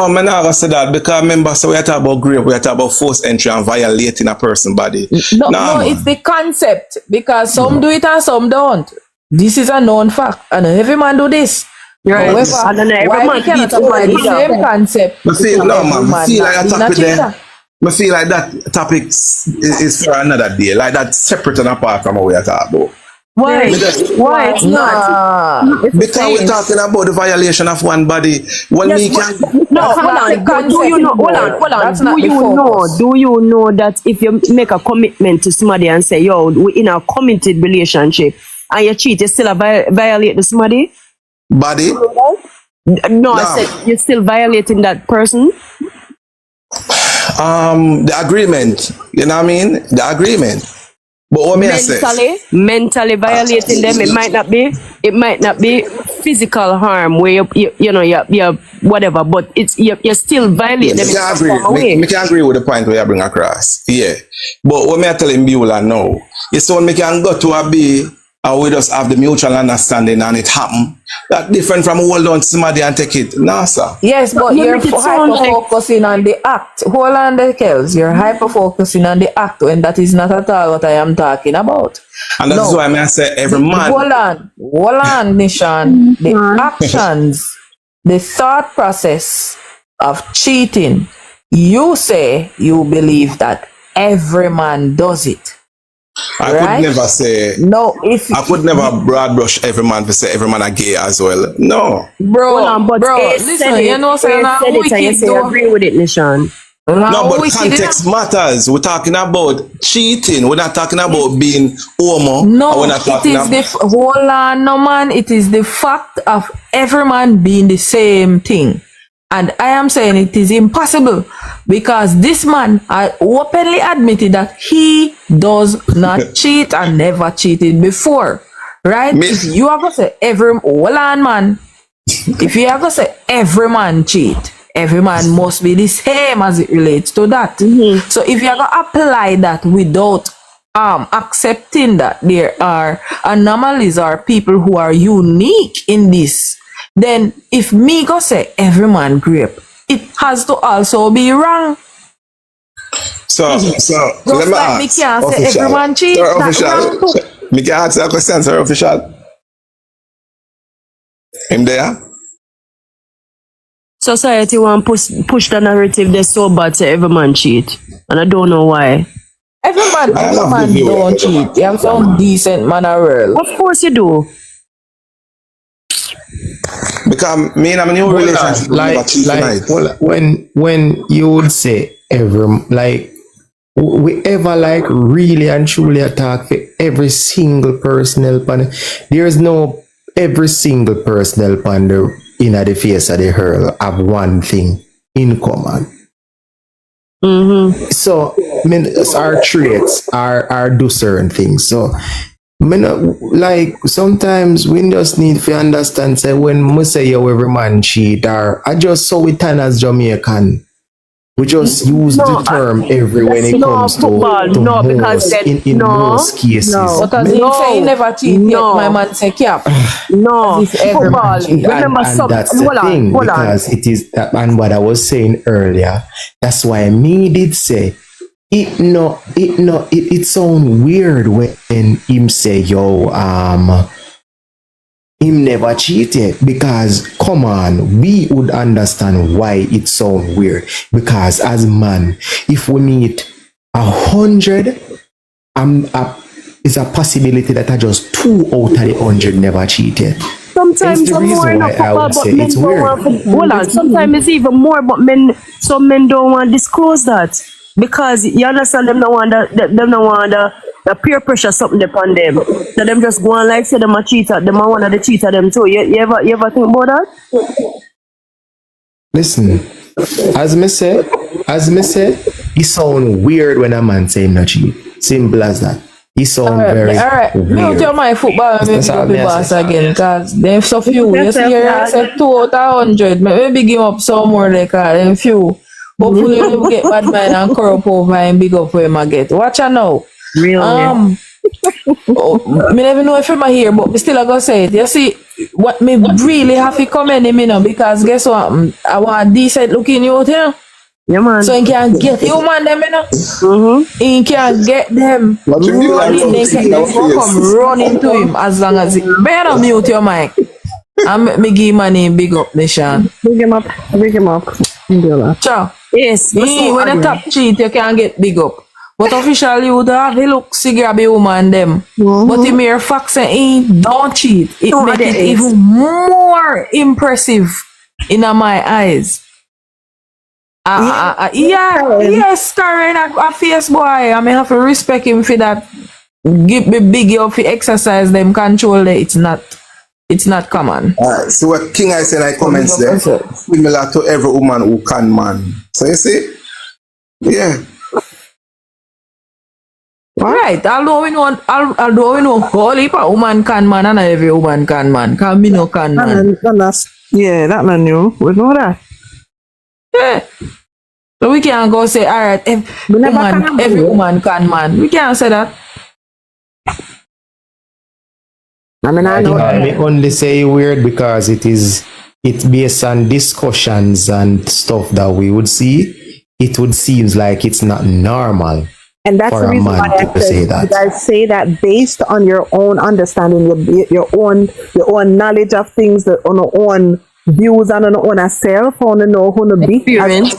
I'm not gonna say that because remember, so we are talking about grape, we are talking about forced entry and violating a person's body. No, man. it's the concept because some do it and some don't. This is a known fact, and every man do this. Right. However, And then every why man we cannot beats woman apply the either. same concept I to feel no every man. I man feel not like a being a topic there. cheater? I feel like that topic is for another day. Like that separate and apart from what we are talking about. Why? Because Why? It's not. Nah. It's the because we're same. talking about the violation of one body. When Yes, we can no, That's hold not on. the Do you concept, know? Hold bro. on. Hold on. That's Do not the you know? focus. Do you know that if you make a commitment to somebody and say, "Yo, we in a committed relationship," and you cheat, you still violate the somebody? body, No, I nah. said you're still violating that person. The agreement. You know what I mean? The agreement. But what may I say? Mentally violating them. It might not be physical harm where you whatever, but it's you still violate them in I some agree. form of way. Me can agree with the point where you bring across. Yeah. But what me I tell him Beulah now, it's when me can go to a bay and we just have the mutual understanding and it happen. That different from hold on to somebody and take it. No, sir. Yes, but You you're make it sound like- hyper-focusing on the act. Hold on the Kels. You're hyper-focusing on the act when that is not at all what I am talking about. And that's why I say every man. Hold on, Nishan. The actions, the thought process of cheating, you say you believe that every man does it. I Right? could never say. No, if I could never broad brush every man to say every man a gay as well. No. bro, Hold on, but listen, you know, so said now it and you wicked say though. agree with it, Nishan. No, but context matters. We're talking about cheating. We're not talking about being homo. And No, we're not it talking is about. hold on, no man. It is the fact of every man being the same thing. And I am saying it is impossible because this man openly admitted that he does not cheat and never cheated before. Right? If you are going to say hold on, man. If you are going to say every man cheat, every man must be the same as it relates to that. Mm-hmm. So if you are going to apply that without accepting that there are anomalies or people who are unique in this, then if me go say every man grape, it has to also be wrong. So let me like me ask. can't say Official. every man cheat, Sir, that's wrong official. too. Me can answer a question, sir, official. Him there? Society want push the narrative they're so bad to every man cheat, and I don't know why. Every man don't cheat. You have some decent man around. Of course you do. Because me and I'm in a new relationship. When you would say we ever really and truly attack for every single personal pan. There's no every single personal pan in the face of the hurl have one thing in common. Mm-hmm. So our traits are do certain things. So sometimes we just need to understand say when we say every man cheat or I just saw it as Jamaican. We just use the term every when it comes to because in most cases. Because he say he never cheat yet, my man say cap. No, football. Remember and that's the thing because it is that, and what I was saying earlier, that's why me did say it sound weird when him say him never cheated because come on, we would understand why it sound weird because as man, if we meet 100, it's a possibility that I just 2 out of the 100 never cheated. Sometimes it's the reason why I would say it's weird. Hold on, sometimes it's even more, but some men don't want to disclose that because you understand them don't want the peer pressure something upon them. So them just go on like say them a cheater, them a one of the cheater them too. You ever think about that? Listen, as me say, it sound weird when a man say him not cheat. Simple as that. He sound very weird. Mute your mind football and make up the boss again because them so few. You see here I said 2 out of 100. Maybe give up some more like them few. Hopefully you get bad mind and corrupt over and big up where him get. Watch out now. Really? Me never know if I'm here, but me still I gonna say it. You see, what me really have to commend him, because guess what? I want a decent looking youth here. Yeah, man. So he can get you man them, Mm-hmm. He can get them running, they can come run into him as long as he better mute your mic. And me give money big up, Nishan. Bring him up. Bring him up. Ciao. Yes. When you top cheat, you can get big up. But officially, you would have a look cigar be woman them. But the mere fact say he don't cheat, it No, make there it is. even more impressive in my eyes. Yes, Karen, a face boy. I may have to respect him for that. Give me big up for exercise them control it. It's not common. So what King I said, I comments there, similar to every woman who can man. So you see, yeah. Right. Although we know whole heap of woman can man and every woman can man. Can me no can man. Yeah, that man knew. We know that. Yeah. So we can't go say, all right, every woman can man. We can't say that. I mean, I know. I may only say weird because it's based on discussions and stuff that we would see. It would seem like it's not normal. And that's for the a reason man why to say that. you guys say that based on your own understanding, your own knowledge of things, on your own views and on your own self, on know who to be. Experience.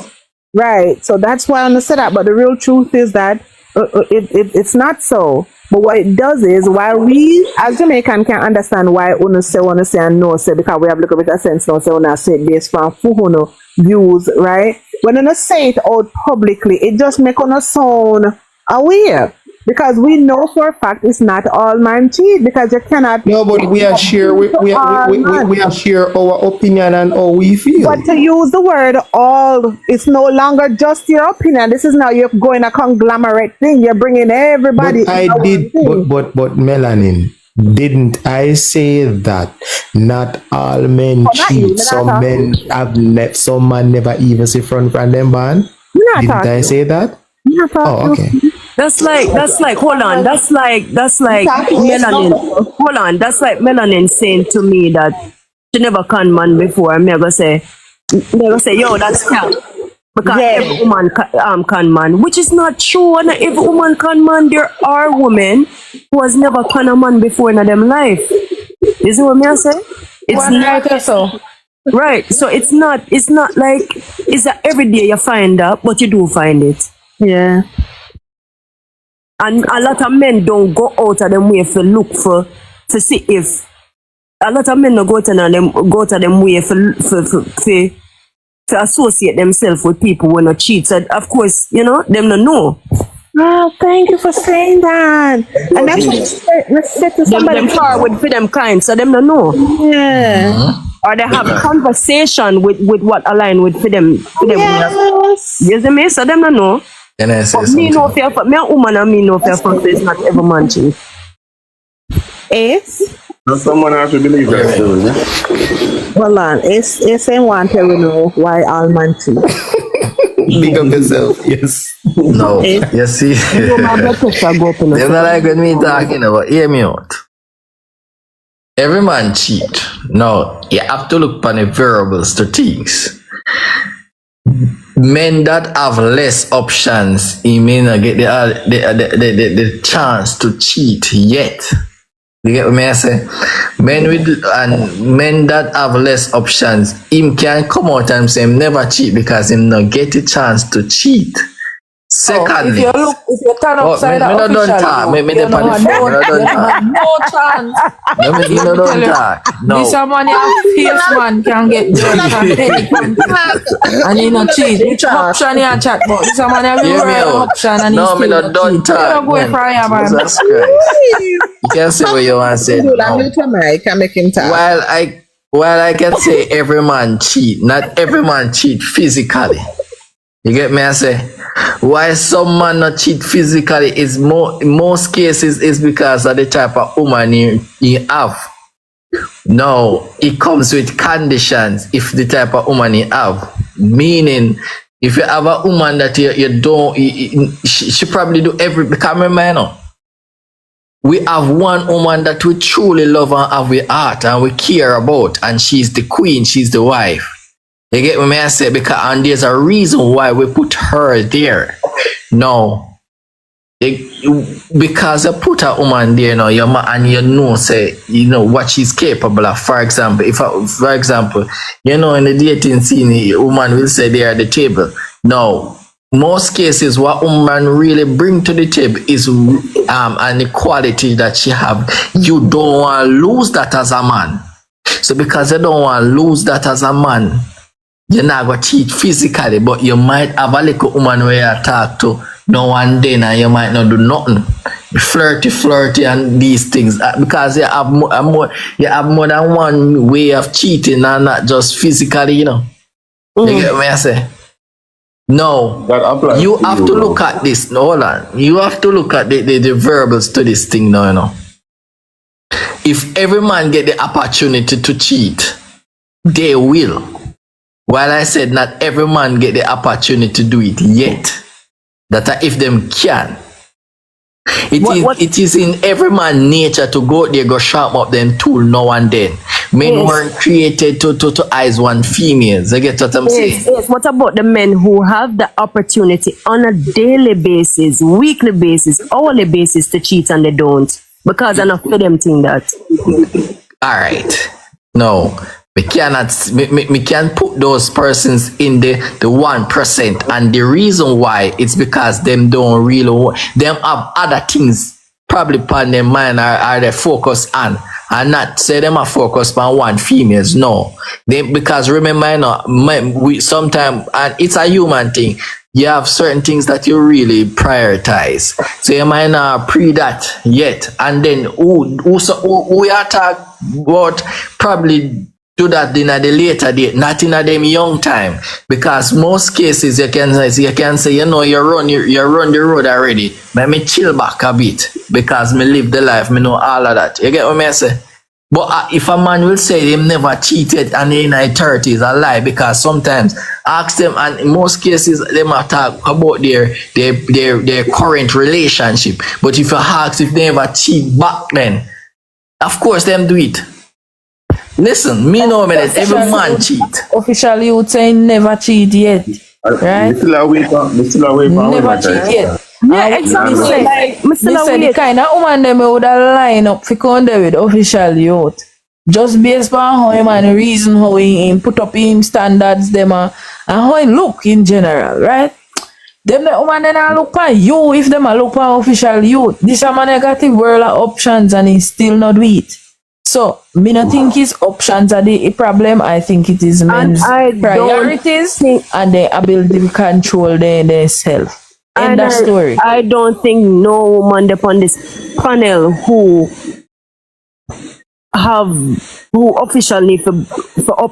Right. So that's why I say that. But the real truth is that it's not so. But what it does is, while we as Jamaican can understand why una say and no say, because we have a little bit of sense now, say una say based from who views, right? When una say it out publicly, it just make una sound aware. Because we know for a fact it's not all man cheat, because you cannot. No, but we are share we are share our opinion and how we feel. But to use the word all, it's no longer just your opinion. This is now you're going a conglomerate thing. You're bringing everybody. But I did, but Melanin, didn't I say that not all men cheat? Some men have left. Some man never even see front from them band. Didn't I say that? Oh, okay. That's like hold on. That's like Melanin. Hold on. That's like Melanin saying to me that she never can man before. Me go say, yo, that's cat. Because every woman can man, which is not true. And every woman can man. There are women who has never can a man before in them life. You see what me I say? It's not so. Right. So it's not like it's that every day you find that, but you do find it. Yeah. And a lot of men don't go out of them way to look for to see if a lot of men don't go out of them way to associate themselves with people who not cheat. So of course, them don't know. Oh, thank you for saying that. And that's let's say to somebody them forward for them kind, so them don't know. Yeah. Or they have a conversation with what align with for them. Yes. You see me? So them don't know. Can I say But something? me no fear for me a woman and me no fear for it's not every man cheat. Ace? Now someone has to believe that story. Hold on. Ace ain't want to know why all man cheat. Big up yourself, yes. No, you see, My blood pressure go up in they're not like when me talking about, hear me out. Every man cheat. Now, you have to look upon the variables to things. Men that have less options, he may not get the chance to cheat yet. You get what I say? Men that have less options, him can come out and say him never cheat because him not get a chance to cheat. Secondly, if you turn upside down, me no chance. Me no don't talk. No. This a man a fierce man can get drunk and take and he not cheat. Which option he a chat about? This a man a real option and he no, still me no not don't cheat. talk. You go for him, man. Jesus Christ. You can say what you want to say. I can make him talk. While I can say every man cheat, not every man cheat physically. You get me? I say why some man not cheat physically is in most cases is because of the type of woman you have. No, it comes with conditions. If the type of woman you have, meaning if you have a woman that you don't, she probably do because remember, we have one woman that we truly love and have with heart and we care about, and she's the queen, she's the wife. You get what I say? Because and there's a reason why we put her there. No. because you put a woman there now, and you know, say, you know what she's capable of. For example, for example, you know, in the dating scene, a woman will say they're at the table. Now, most cases, what woman really bring to the table is an equality that she have. You don't want to lose that as a man. So because you don't want to lose that as a man, you're not going to cheat physically, but you might have a little woman where you talk to now and then, and you might not do nothing. Flirty, and these things. Because you have more than one way of cheating, and not just physically, you know. You get what I say? No, you have to look at this. No, hold on. You have to look at the verbals to this thing now, you know. If every man get the opportunity to cheat, they will. While I said not every man get the opportunity to do it yet. That if them can. It is in every man's nature to go there, go sharp up them tool now and then. Men weren't created to eyes one females. You get what I'm saying? Yes. What about the men who have the opportunity on a daily basis, weekly basis, hourly basis to cheat and they don't? Because enough for them think that. All right. No. We cannot. We can put those persons in the 1%, and the reason why it's because them don't really them have other things probably upon their mind are they focus on, and not say them are focused on one females. No, because remember, you know, we sometimes, and it's a human thing. You have certain things that you really prioritize. So you might not pre that yet, and then we are talking about probably do that in a later date, not in a them young time, because most cases you can say, you know, you run the road already. Let me chill back a bit because me live the life, me know all of that. You get what I say? But if a man will say them never cheated and in their 30s, a lie, because sometimes ask them, and in most cases they might talk about their current relationship. But if you ask if they never cheat back then, of course them do it. Listen, me know that every man cheat. Officially, you would say never cheat yet, right? Never cheat yet. Yeah, exactly. Me say the kind of woman them would line up for come there with official youth. Just based on how him and the reason how he put up him standards them and how he look in general, right? Them the woman then a look at you if them a look at official youth. This a man negative world of options and he still not do it. So, me not think his options are the problem. I think it is men's priorities and their ability to control their self. End of story. I don't think no woman upon this panel who officially for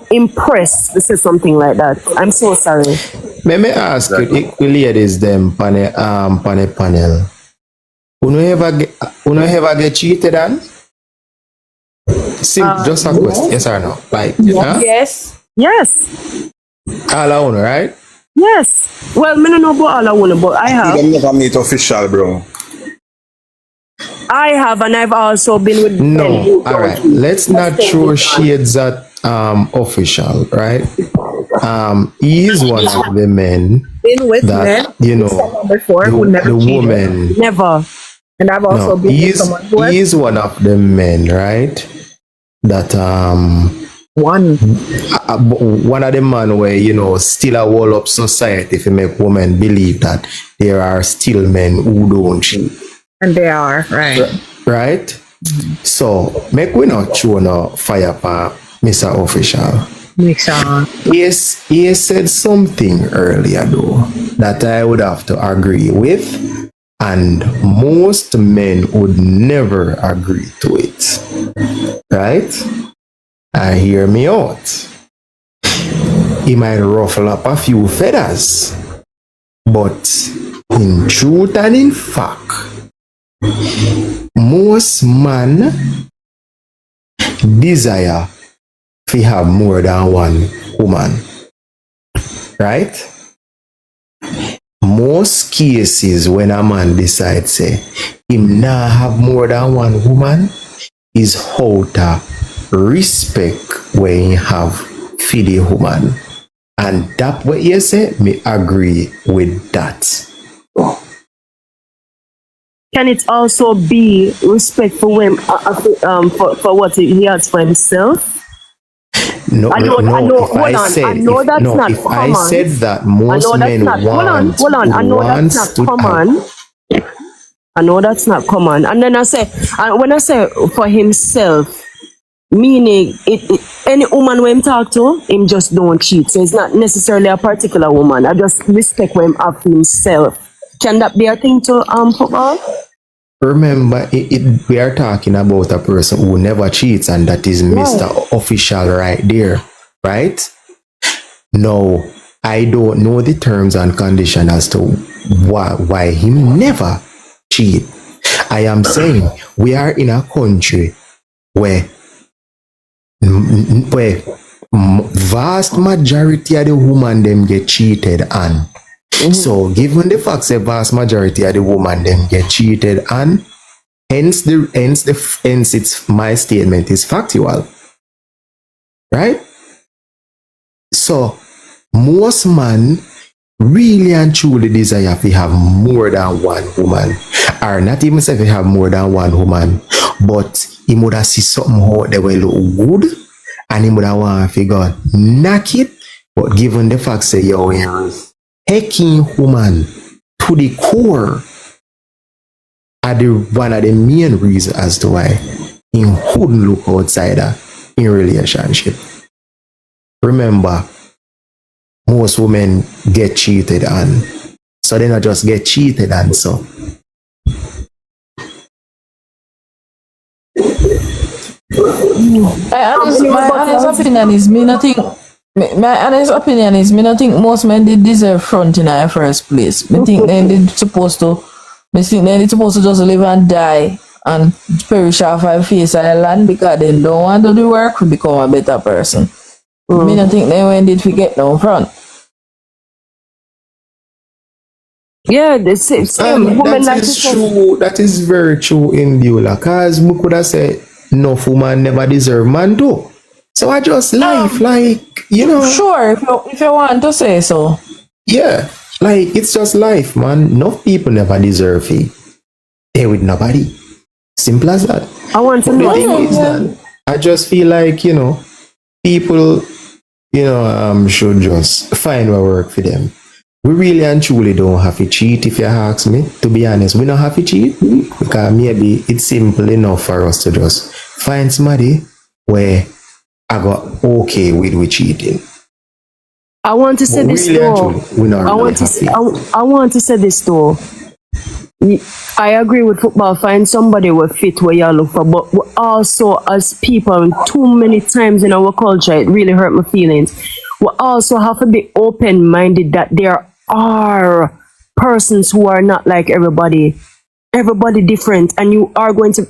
impress to say something like that. I'm so sorry. May me ask you, ladies, them panel. Uno ever get cheated on? Just a question, yes or no? Like, huh? Yes. All I want, right? Yes. Well, me don't know about all I want, but I have. You never meet official, bro. I have, and I've also been with. No, all right. Let's not throw shades at official, right? He is one of the men Been with that, men, you know, before who never the cheated. woman. Never. And I've also No, been with someone who he is one of the men, right? That one of the man where, you know, still a wall up society if you make women believe that there are still men who don't cheat. And they are, right. Right? So make we not throw no fire for Mr. Official. Make sure. Yes, he said something earlier though that I would have to agree with, and most men would never agree to it. Right? And hear me out. He might ruffle up a few feathers, but in truth and in fact, most man desire to have more than one woman. Right? Most cases when a man decides say him not have more than one woman is out of respect when you have for the woman. And that what you say, me agree with that. can it also be respect for him for what he has for himself? No, I know, if hold I on. said, I know if, that's no, not if common. I said that I most know that's men not. want, Hold on. I know that's wants not to have, common. I know that's not common. And then I say, and when I say for himself, meaning any woman when him talk to, him just don't cheat. So it's not necessarily a particular woman. I just respect when him have for himself. Can that be a thing to football? remember, we are talking about a person who never cheats, and that is Mr. Official right there, right? No, I don't know the terms and conditions as to why he never cheat. I am saying we are in a country where vast majority of the women them get cheated on. So given the fact that vast majority of the women them get cheated on, hence it's my statement is factual. Right? So most men really and truly desire to have more than one woman. Or not even say they have more than one woman, but he would have see something out that will look good, and he would have want to go knock it. But given the fact say yo, hacking woman to the core are the one of the main reasons as to why he wouldn't look outside in relationship. Remember, most women get cheated on, so they not just get cheated on. So my honest opinion is me not think most men did deserve front in the first place. Me think they supposed to just live and die and perish off the face of the land because they don't want to do work to become a better person. Me not think they when did forget no front. Yeah, the same woman that like is this. true. That is very true in Beulah. Cause we could have said no woman never deserve man too. So I just life like Sure, if you want to say so. Yeah, like it's just life, man. No people never deserve it. They with nobody. Simple as that. I want to But the know. thing is that I just feel like people should just find what work for them. We really and truly don't have to cheat, if you ask me. To be honest, we don't have to cheat because maybe it's simple enough for us to just find somebody where I got okay with cheating. I want to say But this really and though. truly, we not I really want to happy. say, I want to say this though. I agree with football. Find somebody will fit where you look for, but we also as people, too many times in our culture, it really hurt my feelings. We also have to be open-minded that there are persons who are not like everybody. Everybody different, and you are going to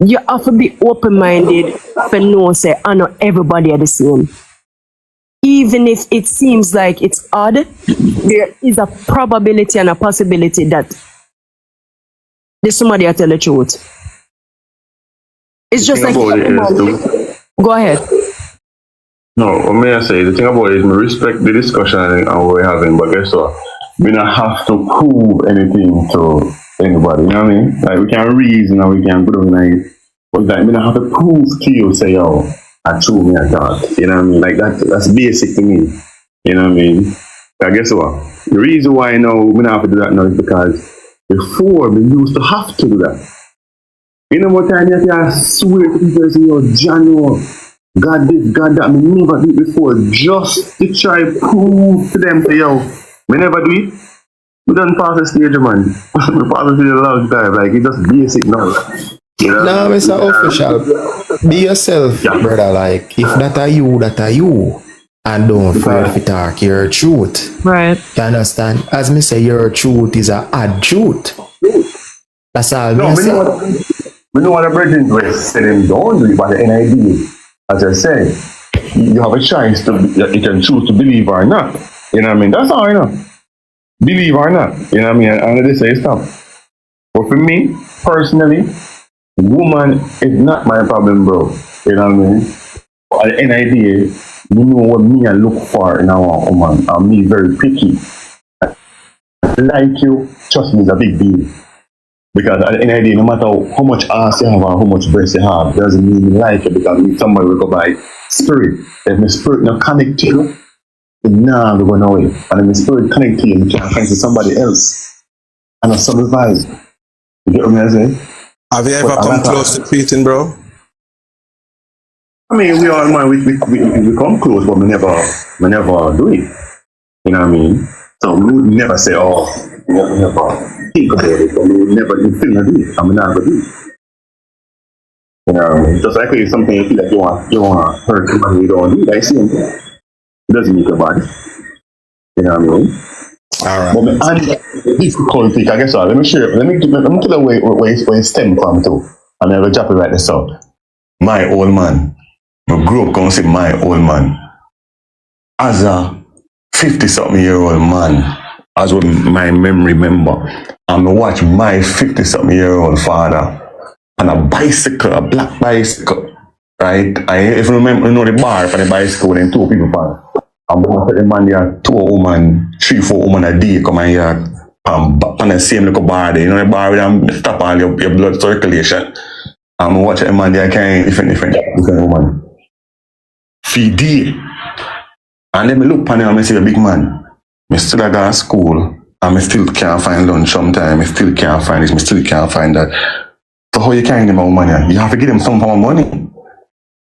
you have to be open-minded for no say I know everybody are the same. Even if it seems like it's odd, there is a probability and a possibility that there's somebody that tell the truth. It's just The like thing about it is, go ahead. no, what may I say? The thing about it is, I respect the discussion and what we're having, but guess what? We don't have to prove anything to anybody. You know what I mean? Like we can reason and we can put on it, but like we don't have to prove to you say, "Yo, I true me I thought." You know what I mean? Like that's basic to me. You know what I mean? But guess what? The reason why now we don't have to do that now is because before we used to have to do that. You know what time you can swear to people say, "Yo, John, God this, God that, me never did it before," just to try prove to them say, "Yo, me never do it." We don't pass the stage, man. We pass the stage a long time. Like it's just basic now. You know? No, Mr. Official, be yourself, brother. Like, if that are you, that are you. And don't afraid to talk your truth. Right. You understand? As me say, your truth is a odd truth. That's all No, me say. we know what the brethren were saying, don't do it, but the NID, as I said, you have a choice to, you can choose to believe or not. You know what I mean? That's all I know. Believe or not. You know what I mean? And they say stop. But for me, personally, woman is not my problem, bro. You know what I mean? At the NID, you know what me I look for in a woman. I'm me very picky. Like you, trust me, it's a big deal. Because at the end of the day, no matter how much ass you have or how much breast you have, doesn't mean you like it, because if somebody will go by spirit. If my spirit not connect to you, nah, we're going away. And if my spirit connect to you, you can't find to somebody else. And that's some advice. You get what I'm saying? Have you ever But come close to cheating, bro? I mean, we all man, we come close, but we never do it. You know what I mean? So we would never say, oh, we never think about it, but we would never do it. I'm not gonna do it. You know what I mean? Just like it's something you feel like you want to hurt somebody, you don't do it. I see him. It doesn't make a body. You know what I mean? All right. But and difficult thing, I guess. Let me share. Let me tell you where it stem from too. And I will drop it right this out. My old man. I grew up going to see my old man. As a 50-something-year-old man, as what my memory remember, and I watch my 50-something-year-old father on a bicycle, a black bicycle, right? I if you remember, you know the bar for the bicycle when two people pan. I'm going to the man there, 2 women, 3, 4 women a day come in here on the same little bar there. You know the bar where them stop all your blood circulation. I'm watching the man there carrying different woman. Feed day. And then I look at him and I say, big man, I still go to school and I still can't find lunch sometimes. I still can't find this, I still can't find that. So how you carrying him out money? You have to give him some form of money.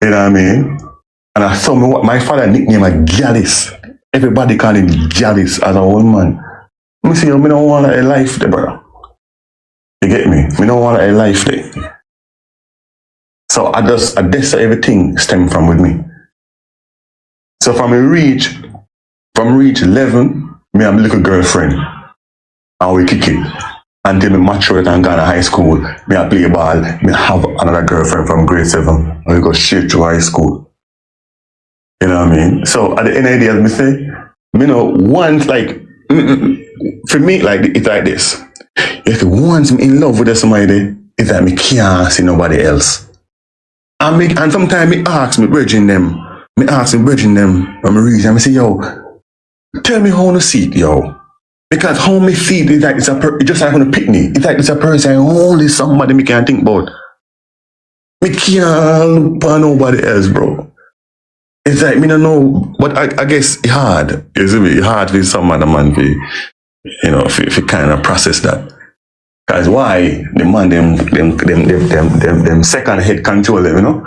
You know what I mean? And I saw me what my father nicknamed a Gallus. Everybody call him Gallus as a old man. I say, I don't want a life there, brother. You get me? I don't want a life there. So that's everything stem from with me. So from reach 11, me have a little girlfriend. And we kick it. Until me mature and gone to high school, me I play ball, me have another girlfriend from grade 7. And we go straight to high school. You know what I mean? So at the end of the day, as me say, you know, once like, for me, like, it's like this. If once I'm in love with somebody, it's like me can't see nobody else. And sometimes me ask me bridging them, when I read them, I say, yo, tell me how to see it, yo. Because how me see it is like it's just like on a picnic. It's like it's a person, only somebody me can't think about. Me can't look for nobody else, bro. It's like, me don't know, but I guess it's hard. It's hard for some other man to, you know, if kind of process that. Because why? The man, them second head control them, you know?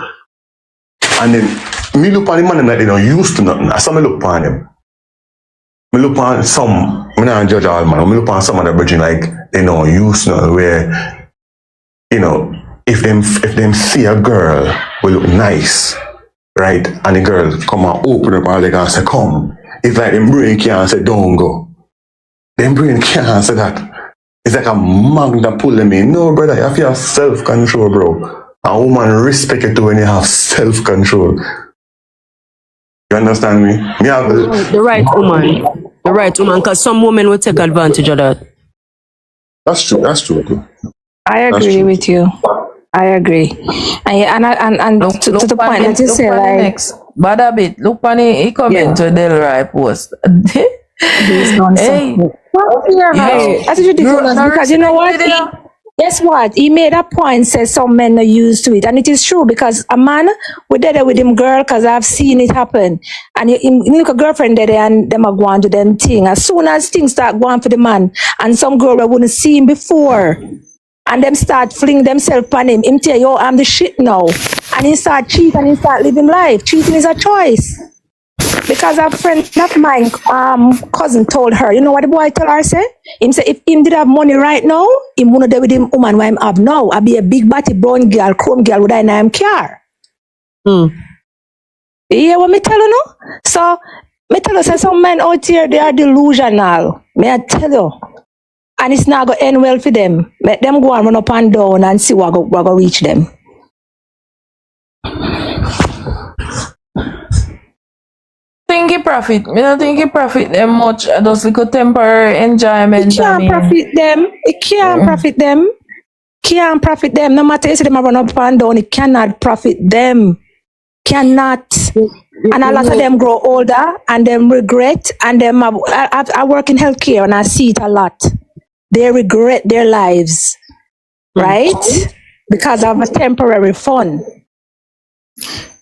And then, me look on the man like they don't used to nothing. I saw me look on them. Me look on some, me not judge all man, me look on some of the virgin like they don't used to nothing where, you know, if them see a girl will look nice, right? And the girl come and open up all they can say, come. It's like them brain can't say, don't go. Them brain can't say that. It's like a magnet pull them in. No, brother, you have to have self-control, bro. A woman respect you too when you have self-control. You understand me? The right woman. The right woman, because some women will take advantage of that. That's true too. I agree with you. I agree. And to the point that you say, like, bad habit. Look on it, he come into Delray post. Hey, that's ridiculous because you know what? Guess what? He made a point, says some men are used to it, and it is true because a man we did it with him girl because I've seen it happen. And you look a girlfriend there and them are going to them thing. As soon as things start going for the man, and some girl that wouldn't see him before, and them start fling themselves on him tell you, I'm the shit now, and he start cheating and he start living life. Cheating is a choice. Because a friend of mine, cousin told her, you know what the boy tell her, say? Him say, if him did have money right now, him wouldn't do with him woman where him have now. I be a big body brown girl, chrome girl with a name car. You hear what me tell you no? So, me tell you, say some men out here, they are delusional. May I tell you? And it's not going to end well for them. Let them go and run up and down and see what go reach them. Think he profit. Me don't think he profit them much. Just like a temporary enjoyment. It can't profit them. It can't profit them. Can't profit them. No matter if them run up and down, it cannot profit them. Cannot. And a lot of them grow older and them regret. And them I work in healthcare and I see it a lot. They regret their lives. right? Because of a temporary fun.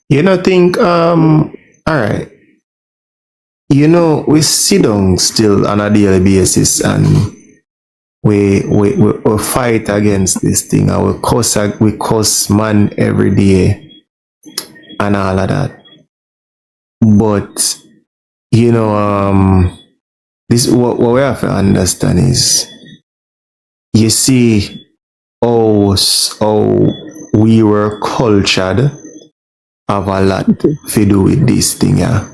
You know, think, all right. You know, we sit down still on a daily basis and we fight against this thing and we cuss man every day and all of that. But, you know, this what we have to understand is, you see how we were cultured have a lot to do with this thing, yeah.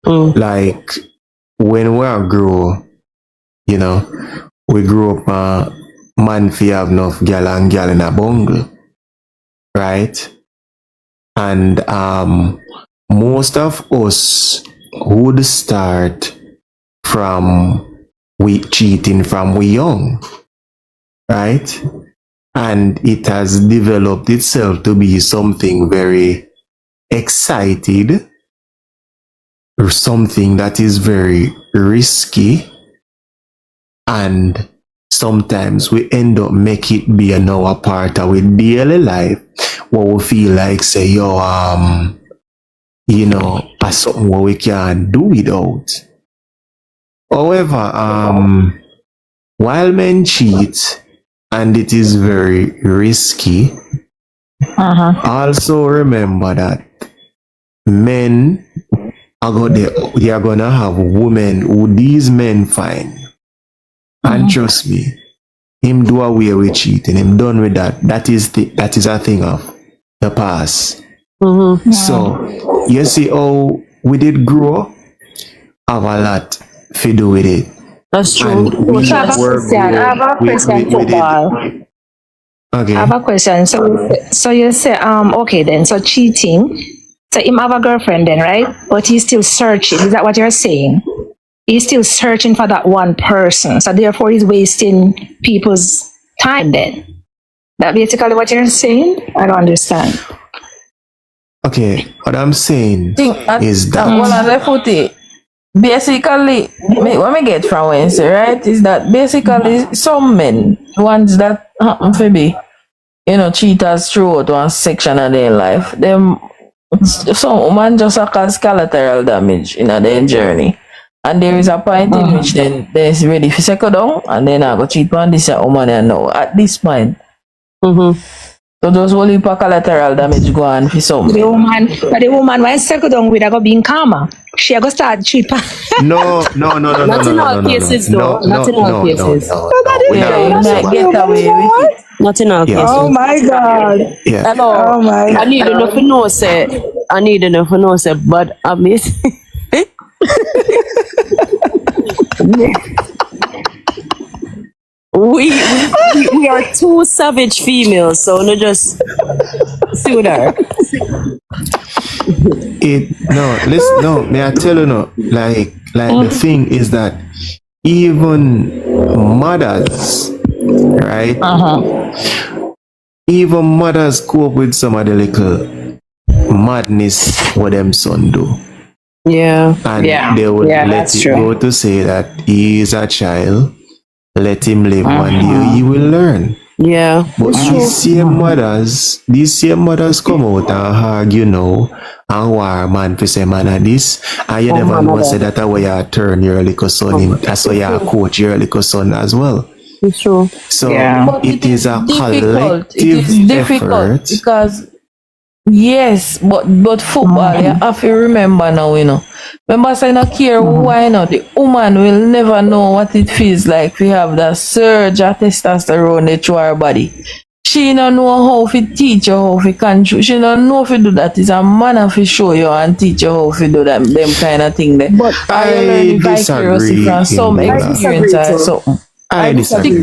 Like when we are grow, you know, we grew up man fi have enough gal and gal in a bungle, right? And most of us would start from we cheating from we young, right? And it has developed itself to be something very excited, or something that is very risky, and sometimes we end up make it be a part of our daily life, what we feel like say, yo, you know, as something what we can do without. However, while men cheat and it is very risky, also remember that men they are gonna have women who these men find. And trust me, him do away with cheating, him done with that. That is a thing of the past. So you see how we did grow, have a lot to do with it. That's true. And we So I have a were question. I have a question, we did. football. Okay. I have a question. So you say, okay then, so cheating. So him have a girlfriend then, right? But he's still searching. Is that what you're saying? He's still searching for that one person. So therefore he's wasting people's time then. That basically what you're saying? I don't understand. Okay, what I'm saying is that Well, I put it. Basically, what I get from Wednesday, right, is that basically some men, ones that happen to be, you know, cheaters throughout one section of their life, them, some woman just cause collateral damage in their journey. And there is a point in which then there's ready for second down, and then I go cheat on this woman and now at this point. So those only for collateral damage go on for some. The woman when second down with a go being calmer. She go start cheaper. no. Not in all cases, though. Not in all cases. Get away with it. Not in all cases. Oh my God. Yeah. Hello. Oh my I need enough to know, say. But I miss. we are two savage females, so no just sooner. May I tell you no, like the thing is that even mothers, right? Even mothers cope with some of the little madness what them son do. Yeah. And they would let it go to say that he is a child. Let him live. One day he will learn. Yeah. But these same mothers come out and argue now and war man to say man of this. And you never know say that way you turn your little son in. That's why you coach your little son as well. It's true. So it is a collective effort. Because yes, but football, you have to remember now, you know. Remember, say no care why not. The woman will never know what it feels like to have that surge of testosterone through her body. She don't know how to teach you how to control. She don't know how to do that. It's a man who to show you and teach you how to do them kind of thing there. But I disagree from some experience or something. I disagree.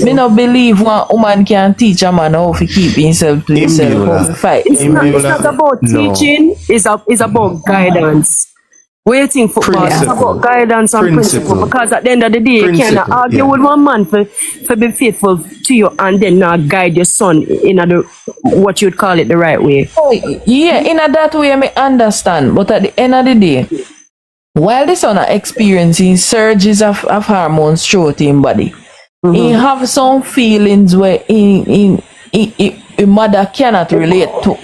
Me not believe one woman can teach a man how to keep himself to himself, how to fight. It's not about teaching, it's about guidance. Waiting for it's about guidance and principle. Because at the end of the day, you cannot argue with one man for be faithful to you and then not guide your son in what you'd call it the right way. Oh, yeah, in that way I understand. But at the end of the day, while the son are experiencing surges of hormones throughout his body, He have some feelings where in mother cannot relate to.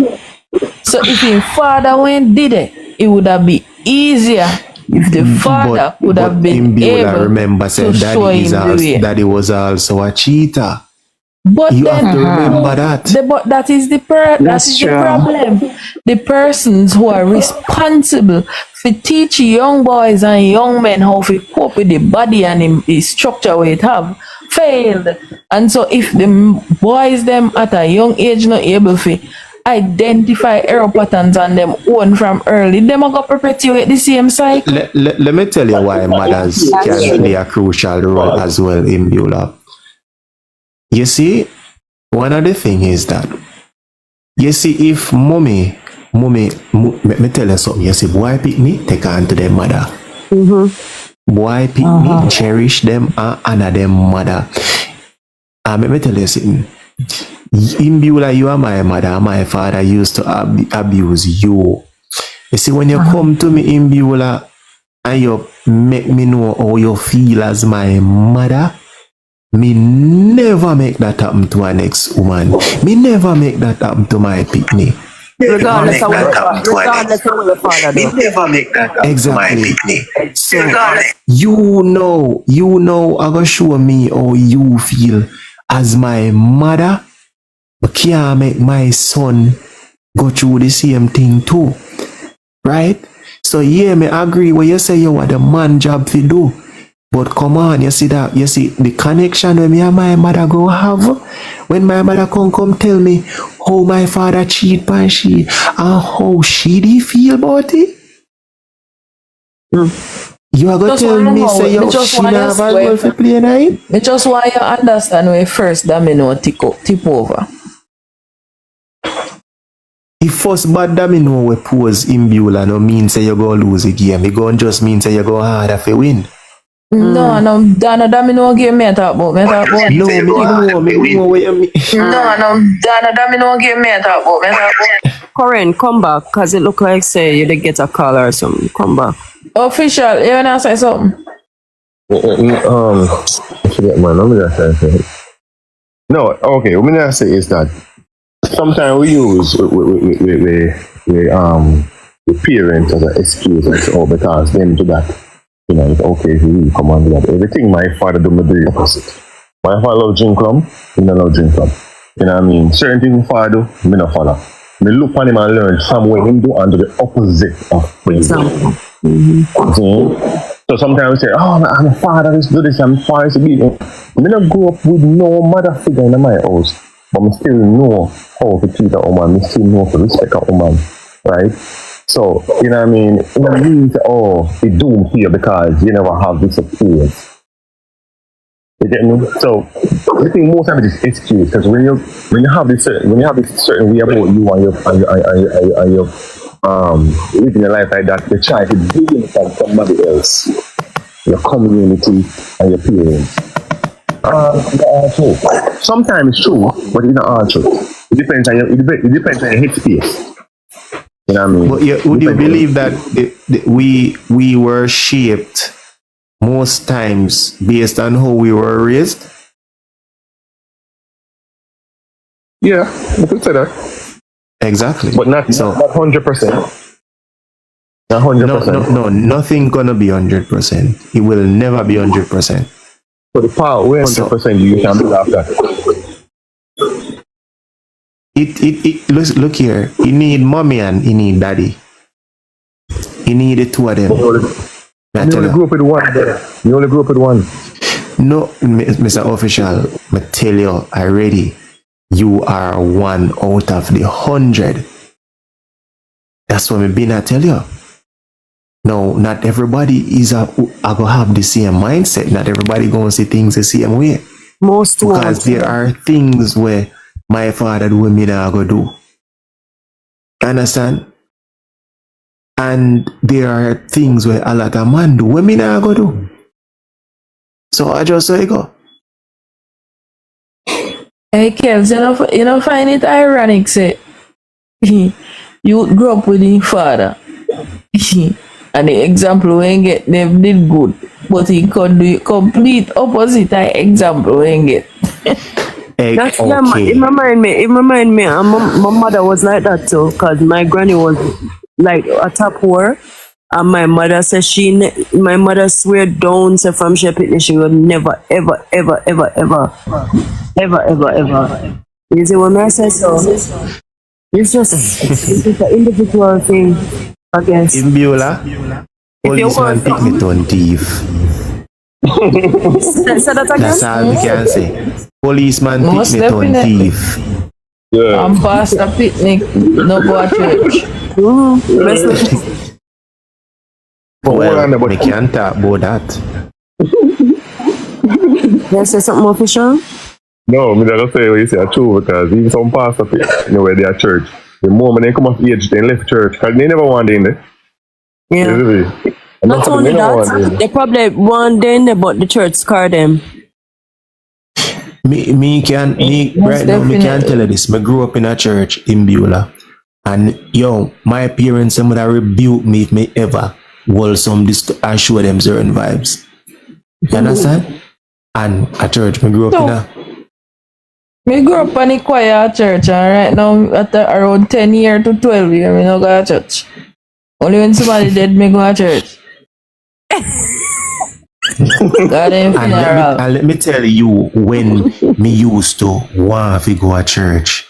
So if his father went did it would have been easier if the father would have been able remember to said show him the way. daddy was also a cheater. But You then have to remember that. but that is the problem. The persons who are responsible for teach young boys and young men how to cope with the body and the structure we it have failed. And so if the boys them at a young age not able to identify error patterns and them own from early, them are gonna perpetuate the same cycle. Let me tell you why mothers can play a crucial role as well in Beulah. You see, one of the things is that, you see, if mommy, let me tell you something, you see, boy pick me, take on to their mother. Boy pick me, cherish them, and honor them mother. Let me tell you something. In Beulah, you are my mother, my father used to abuse you. You see, when you come to me in Beulah, and you make me know how you feel as my mother, me never make that happen to an next woman. Me never make that happen to my picnic. Regardless of what your father do. Never make that happen exactly. To my picnic. So you know, I gonna show me how you feel as my mother, but can't make my son go through the same thing too, right? So yeah, me agree when you say you what the man job to do. But come on, you see the connection when me and my mother go have when my mother come tell me how my father cheat by she and how she did feel about it. You are going to tell me say she never go for play night? Me just want you understand when first domino tip over. If first bad domino we pose in Beulah no mean say you go lose a game. It go just mean say you go harder for win. No, Dana Domino game me talk about. No, me know what you mean. No, Dana Domino game me talk about. Corinne, come back, cause it look like say you did get a call or something. Come back. Official, you wanna say something? I forget man, I'm gonna say something. No, okay, what I'm gonna say is that sometimes we use the parents as an excuse like, oh, because them do that. You know, it's okay if you come on that. Everything my father do, me do the opposite. My father love drink club, me no love drink club. You know what I mean? Certain things my father do, me no follow. Me look on him and learn some way him do and do the opposite of what he do. So sometimes we say, oh, I'm a father, let's do this, I'm a father, to be. Me not grow up with no mother figure in my house, but me still know how to treat a woman, me still know how to respect a woman, right? So, you know what I mean? It doesn't mean, oh, it's doomed here because you never have this experience. You get me? So, I think most of it is excuse because when you have this certain way about you and your living a life like that, you try to do it from somebody else, your community and your parents. Sometimes it's true, but it's not all true. It depends on your headspace. You know what I mean? But yeah, would you believe that we were shaped most times based on how we were raised? Yeah, I could say that. Exactly. But not 100%. Not 100%. No, nothing gonna be 100%. It will never be 100%. So the part where 100% you can be after. Look here. You need mommy and you need daddy. You need the two of them. You only grew up with one. You only grew up with one. No, Mr. Official, I tell you already, you are one out of the 100. That's what I've been I tell you. No, not everybody is gonna have the same mindset. Not everybody gonna see things the same way. Most because there are things where my father do me not go do. Understand? And there are things where a lot of man do when me not go do. So I just say go. Hey Kels, you know find it ironic say you grew up with your father and the example when get them did good. but he could do complete opposite example when get. That's Okay. it remind me. And my mother was like that too, cause my granny was like a top whore, and my mother said my mother swear down say from she picnic she would never ever. You see what I say? So it's just it's an individual thing, I guess. In Beulah, If you policeman want pick me ton thief. say that again. That's all we can say. Policeman pick Most me ton definitely. thief. Yeah. And past a picnic, no go to church. Well, we can't talk about that. You say something official? No, me just say what you say are true because even some pastor, you know, where they are church, the moment they come of age, they left church because they never want in there. Yeah. Really. Not only that, they probably want in there, but the church scar them. Me can tell you this. Me grew up in a church in Beulah. And yo, my parents would have rebuked me if me ever hold some this and show them certain vibes. You understand? And a church, me grew up in a Me grew up in a choir church, and right now at around 10 years to 12 years, me no go to church. Only when somebody dead, me go to church. God and funeral. let me tell you, when me used to want to go to church,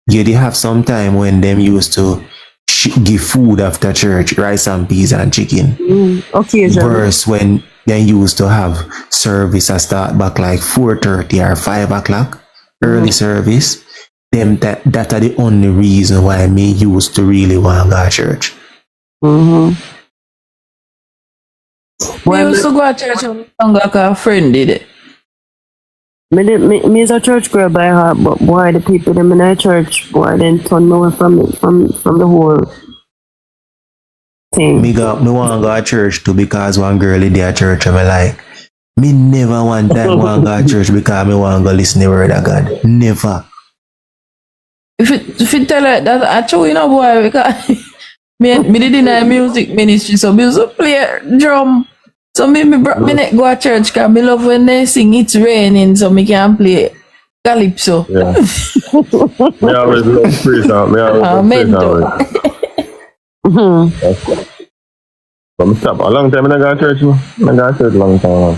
yeah, they have some time when them used to give food after church, rice and peas and chicken. Occasionally. Verse when they used to have service a start back like 4:30 or 5 o'clock, early service. Them that are the only reason why me used to really want to go to church. We used to go to church and like a friend did it. Me is a church girl by heart, but boy, the people them in the church, boy, then turn me away from the whole thing. Me want to go to church too because one girl in their church and me like, me never one time want to go to church because me want to go listen to the word of God. Never. If you tell her that actually, you know, boy, because me did in a music ministry, so me used to play drum. So me not go to church because me love when they sing It's Raining, so me can play calypso. Yeah. Me always love praise and me always love praise and worship. But me stop a long time I go to church, man. I go to church a long time.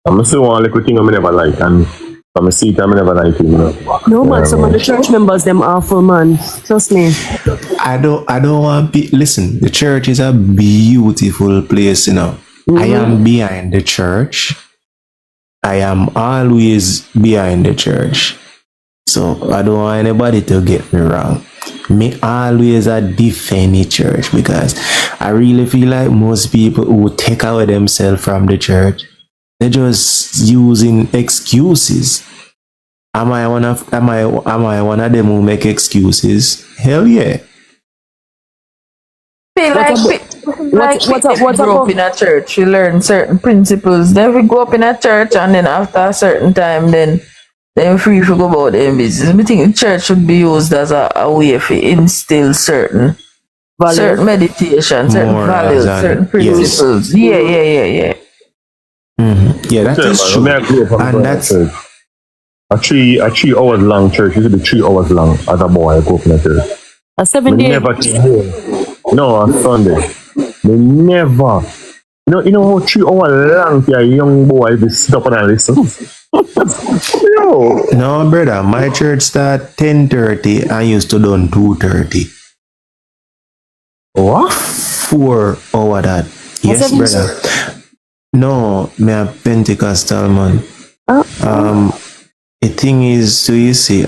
And I still want little thing I never like, and from a seat I never like it, you know. No man, some of the church members them awful man. Trust me. I don't want listen, the church is a beautiful place, you know. I am behind the church. I am always behind the church. So I don't want anybody to get me wrong. Me always a defend the church because I really feel like most people who take away themselves from the church, they're just using excuses. Am I one of them who make excuses? Hell yeah. What grow up in a church, you learn certain principles. Then we go up in a church, and then after a certain time, then free to go about their business. I think church should be used as a way to instill certain meditation, certain Morals values, and- certain principles. Yeah. Yeah, that is true. And that's a 3 hours long church. Used to be 3 hours long as a boy. I go up in a church. A 7 Me day. never came home. No, on Sunday. Me never. You know how 3 hours long for a young boy to stop and listen. Yo. no, brother. My church start 10:30 and used to done 2:30. What? 4 hour that. Yes, brother. No, me a Pentecostal man. The thing is, so you see,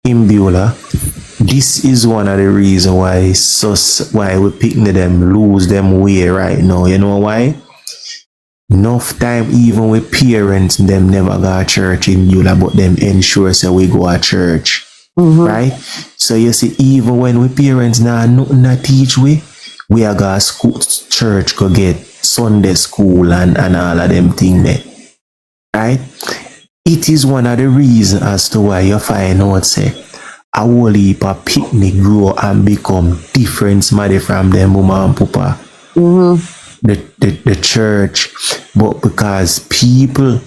in Beulah, this is one of the reasons why we picking them lose them way right now. You know why? Enough time even with parents them never go to church in Beulah, but them ensure so we go to church. Right? So you see, even when we parents now nothing to teach we are go school church go get Sunday school and all of them thing there. Right? It is one of the reasons as to why you find out say a whole heap of picnic grow and become different smarty from them mama and papa. the church, but because people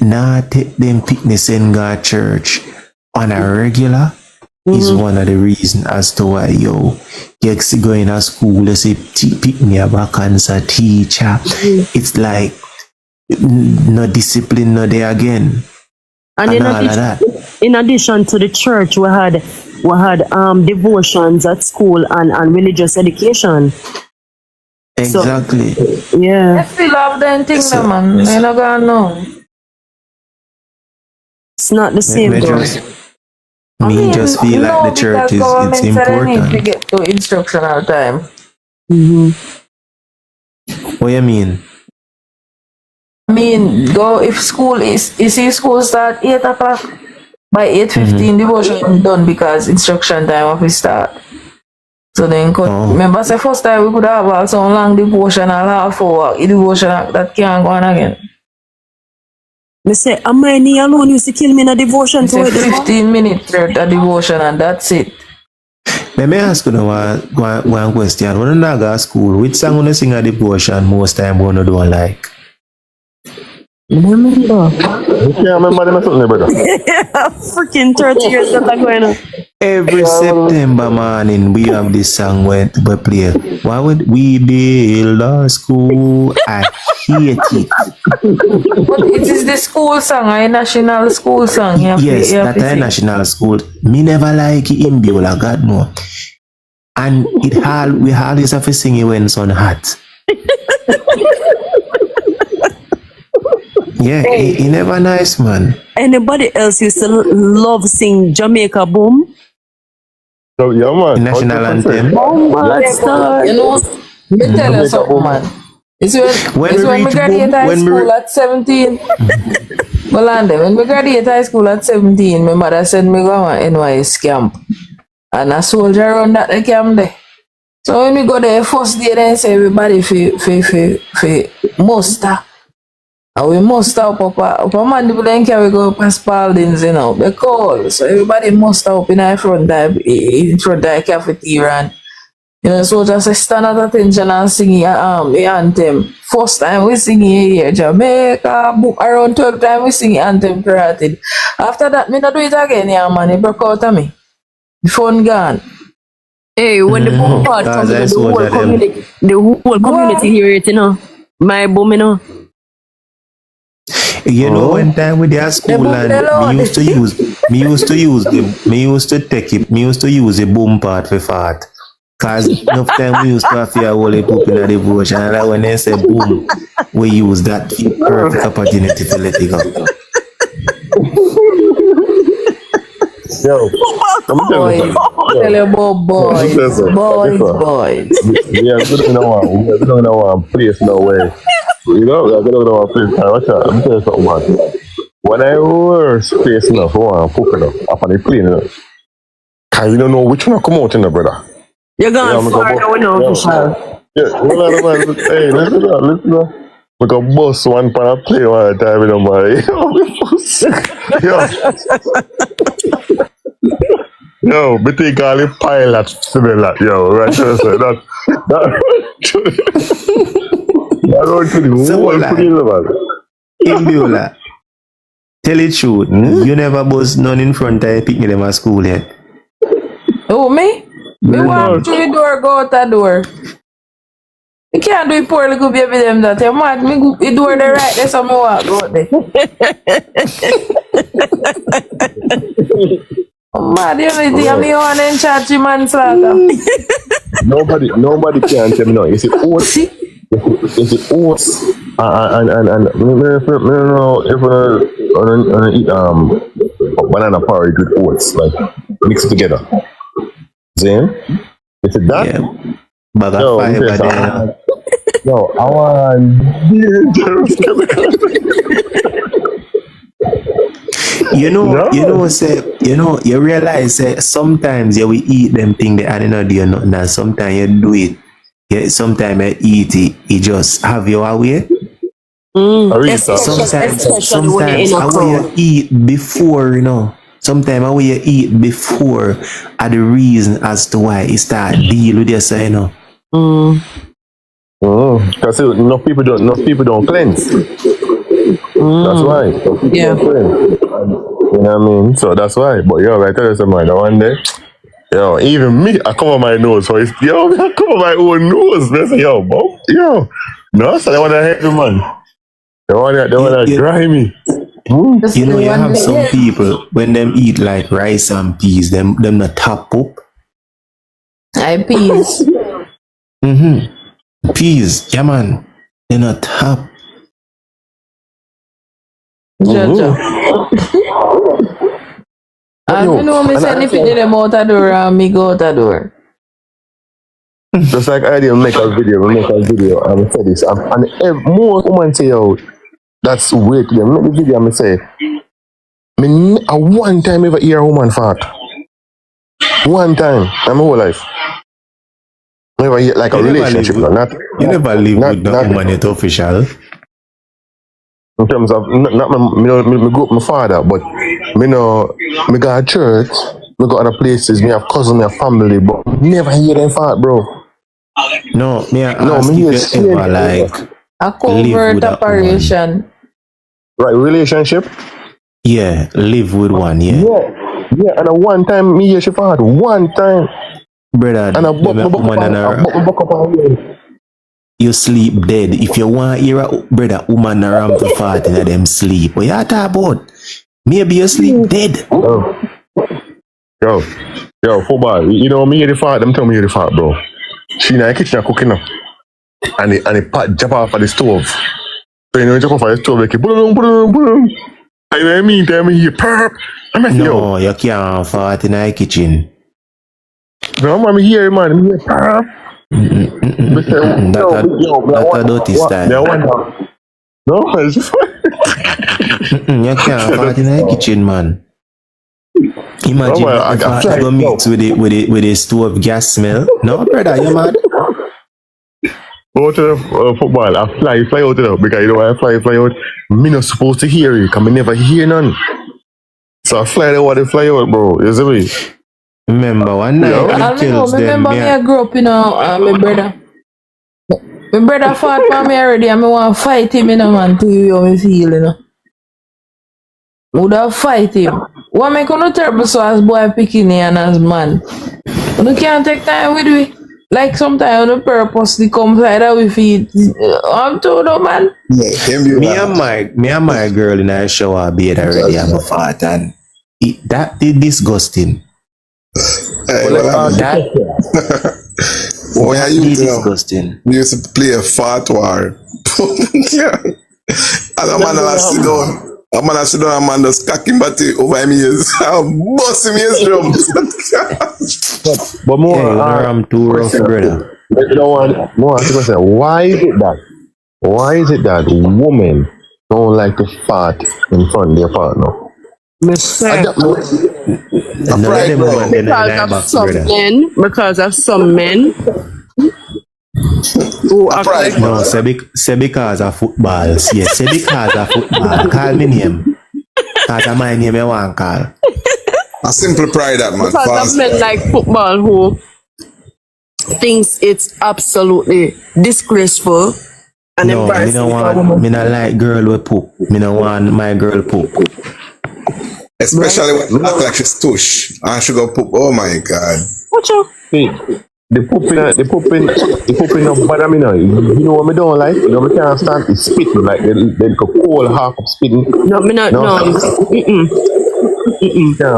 not take them picnics in God church on a regular is one of the reasons as to why you going to school, you say pick me a vacancy teacher. It's like no discipline, no there again. And in addition to the church, we had devotions at school and religious education. Exactly. So, yeah. I still have them things, man. I not gonna know. It's not the same though. Just feel like the church is it's important. To get to instructional time. What you mean? I mean, go if school is you see school start 8 o'clock. By 8:15 devotion done because instruction time of start. So then remember say first time we could have also long devotion and half hour devotion that can't go on again. Me say, am I knee alone used to kill me in a devotion to 15 minutes a devotion and that's it. Let me ask you one question. When you go to school, which song you sing a devotion most time when you don't like? Remember? You can't remember them something, brother. Freaking 30 years that are going on. Every September morning, we have this song where we play. Why would we build our school? I hate it. But it is the school song, a national school song. Yes, that's a national school. Me never like it in Biola, God no. And we always have to sing it when it's on hot. Yeah, he never nice, man. Anybody else used to love sing Jamaica Boom? So, yeah, man. National anthem. You know, me tell you something, man. It's when we graduate high school at 17. Malande, when we graduate high school at 17, my mother sent me go on NYS camp. And a soldier around that the camp there. So when we go there first day, they say everybody for muster. And we muster up a man, people then can we go past Spalding's, you know, they call. So everybody muster up in the front of the cafeteria and, you know, so just stand at attention and sing the anthem. First time we sing here, Jamaica, around 12 times we sing anthem karate. After that, me not do it again, yeah, man, it broke out of me. The phone gone. Hey, when the boom part comes, the whole community hear it, you know. My boom, you know. You know, one time with their school and me used to use the boom part for fart. Cause enough time we used to have to hold it up in the devotion and like when they say boom, we use that perfect opportunity to let it go. Yo, Tell you about boys. Yeah, we don't know one place no way. You know, I don't know one place. Watch out, I'm telling you something, man. When I was space enough for one cook enough, up on the plane enough. Cause you don't know which one come out in the brother. You're going far now, official. Yeah, man. Hey, listen up. We got bus one pan a plane one time with nobody. Yo, we take all the pilots to the lot, yo, right? So that wrote to the whole field, man. Imbiola, tell it truth. You never bust none in front of you pick me them at school yet. Oh, me? Me walk through the door, go out the door. You can't do it poorly, go baby them that. You mad, me go the door there right there, so me walk out there. Oh, mad, you know, you me on and charge you manslaughter. Nobody can tell me no. Is it oats? Is it oats? And I don't know if I eat banana porridge with oats, like mix it together. Zane, is it that? Yeah. Bag of fiber there. No, I want. You realize sometimes we eat them thing they and not do nothing, and sometimes you do it. Yeah, sometimes you eat it, you just have your way. Sometimes I want you eat before, you know. Sometimes I want you eat before are the reason as to why you start deal with yourself, you know. Because enough people don't cleanse. That's why. Yeah. You know what I mean? So that's why. But yo, I tell you something, one day, yo, even me, I cover my nose. So it's, yo, I cover my own nose. I say, yo, bro, yo. No, so they want to hate me, man. They want to dry me. You know, you have some people, when them eat like rice and peas, them not top up. I peas. Peas, yeah, man. They're not top. Jaja. And you know me say if you them out the door and me go out the door. Just like I didn't make a video, and I say this, and most women say, yo, that's weird to them. Make the video and I say, I one time ever hear a woman fart. One time in my whole life. Never hear like a relationship. You never live with the woman yet official. In terms of not me grew up my father, but me go to church, me go other places, me have cousins, me have family, but never hear them fart, bro. No, me ask if you ever like a covert operation. Right, relationship? Yeah, live with one, yeah. Yeah, and one time me hear she fart, one time. Brother, and I buck up on her. You sleep dead. If you want to hear a brother woman around to fart in them sleep, what you talk about? Maybe you sleep dead. Yo, football. You know me hear the fart, them tell me hear the fart, bro. She in the kitchen cooking up. And the pot jump off of the stove. So you know you jump off of the stove like boom. And you know what I mean? Tell me you perp. No, you can't fart in the kitchen. No, man, me hear man, me hear perp. That's a dirty style. No, it's just you can't fart in the kitchen, man. Imagine if I go mix with the stove gas smell. No, brother, you mad? Go to the football. I fly out there because you know why I fly out. Me not supposed to hear you, cause me never hear none. So I fly there while they fly out, bro. You see me? Remember one night, I grew up, my brother. My brother fought for me already, and I want to fight him, man, to you how me feel, Would have fight him. What make you no terrible so as boy picking and as man? You can't take time with me. Like sometimes on purposely come like that we feed. I'm told man. Me and my girl in the shower bed already have a fart and that did disgusting. What are you disgusting? We used to play a fart war. And a man sit down. A man sit down, a man just cocking batty over me ears. I'm busting me ears drums. But more, I'm too rough, brother. More, why is it that women don't like to fart in front of their partner? Because of some men who act like no, say because of football. Yes, say because of football. Call me name. Because of my name, I want call. A simple pride that man. Because of men like football who thinks it's absolutely disgraceful and embarrassing. Me not like girl with poop. Me not want my girl poop. Especially when she act like she's tush and she go poop. Oh my God. Watch out. The pooping don't bother me now. You know what I don't like? You know me can't stand it's spitting like they could cold half of spitting. No, me not. No. Can't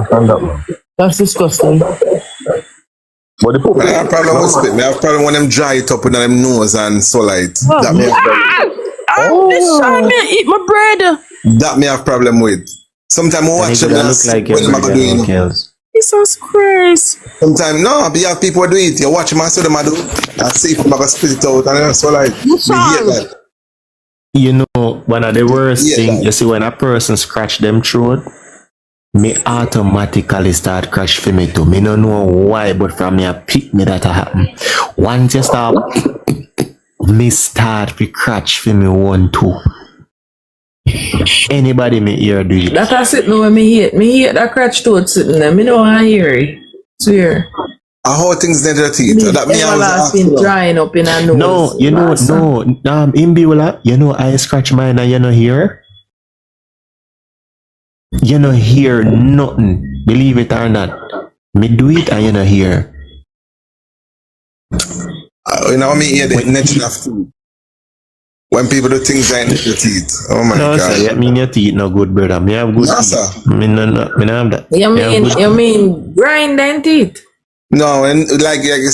stand up, man. That's disgusting. But the pooping. I have problem with spit. I have problem when them dry it up in them nose and so light. That me have problem. This time me eat my bread. That me have problem with. Sometimes I watch them like when them go doing. Jesus Christ. Sometimes no, but you have people do it. You watch them and see them do and see if them go spit it out and so like we hate that. You know, one of the worst things, you see when a person scratch them throat, me automatically start crash for me too. Me don't know why, but from me I pick me that happen. Once you start, me start to crash for me 1, 2. Anybody me hear do it. That I sit now when me hate that crutch toad sitting there. Me don't want to hear it. Swear. how things in your teeth. That me I was Everlasting asking. drying up in a nose. No, you know, no, Imbiola, you know, I scratch mine and you know hear? You know hear nothing. Believe it or not. Me do it and you know hear. You know me hear the netting of teeth. When people do things like net your teeth. Oh my No, God. sir, I mean your teeth no good, brother. Me have good No, teeth. sir. Me no have that. You Me have mean, good you teeth. mean grind them teeth? No, and like you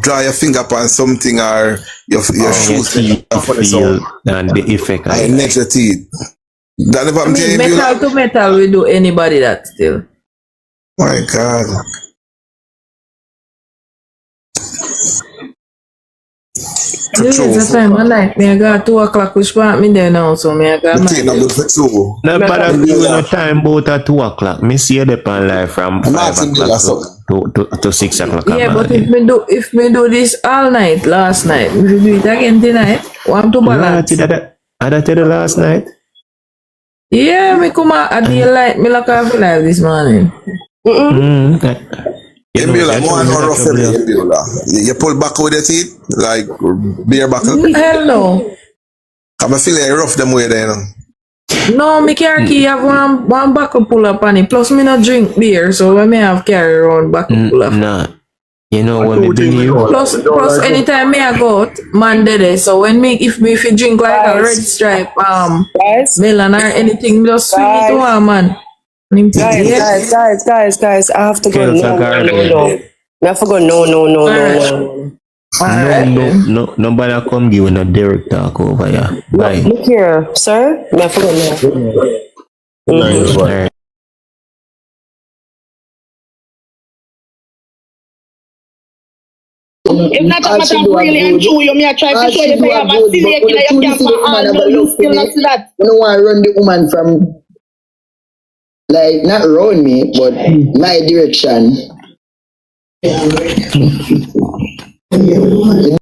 draw your finger upon something or your Your shoes teeth funny feel so and the effect of I it. net your teeth. That never I happened to mean, you, metal Beulah? to metal, we do anybody that still. My God. For There is a true. time I like me, I got 2 o'clock, which part me there now, so me I got The my teeth not good for true. No bother Beulah. you no time about at 2 o'clock. Me see you there on live from I'm 5 asking o'clock Beulah something. to 6 o'clock Yeah, a but morning. if me do this all night, last night, if you do it again tonight, want to balance. I tell you last night. Yeah, me come out at daylight, me look off live this morning. You know, Beulah, you more know, and me more that rough trouble every you. Beulah. You pull back with your teeth like beer buckle. Hell no. I'm feeling rough them way there, you know. No, me carry have one buckle pull up on it. Plus me not drink beer, so I may have carry around buckle pull up. Nah. You know what me believe? Plus anytime me I go out, man dead. So when me if you drink like a red stripe Guys, melon or anything, just swing it to one man. guys, I have to go. Kills a No. garden. I have to go. No. Nobody come give you no direct talk over here. Bye. Look here, sir. I have to go now. Alright. If not a matter of really and true, you may try to show you say you have a silly in your camp and all, no, you still not see that. I don't want to run the woman from, like, not around me, but my direction.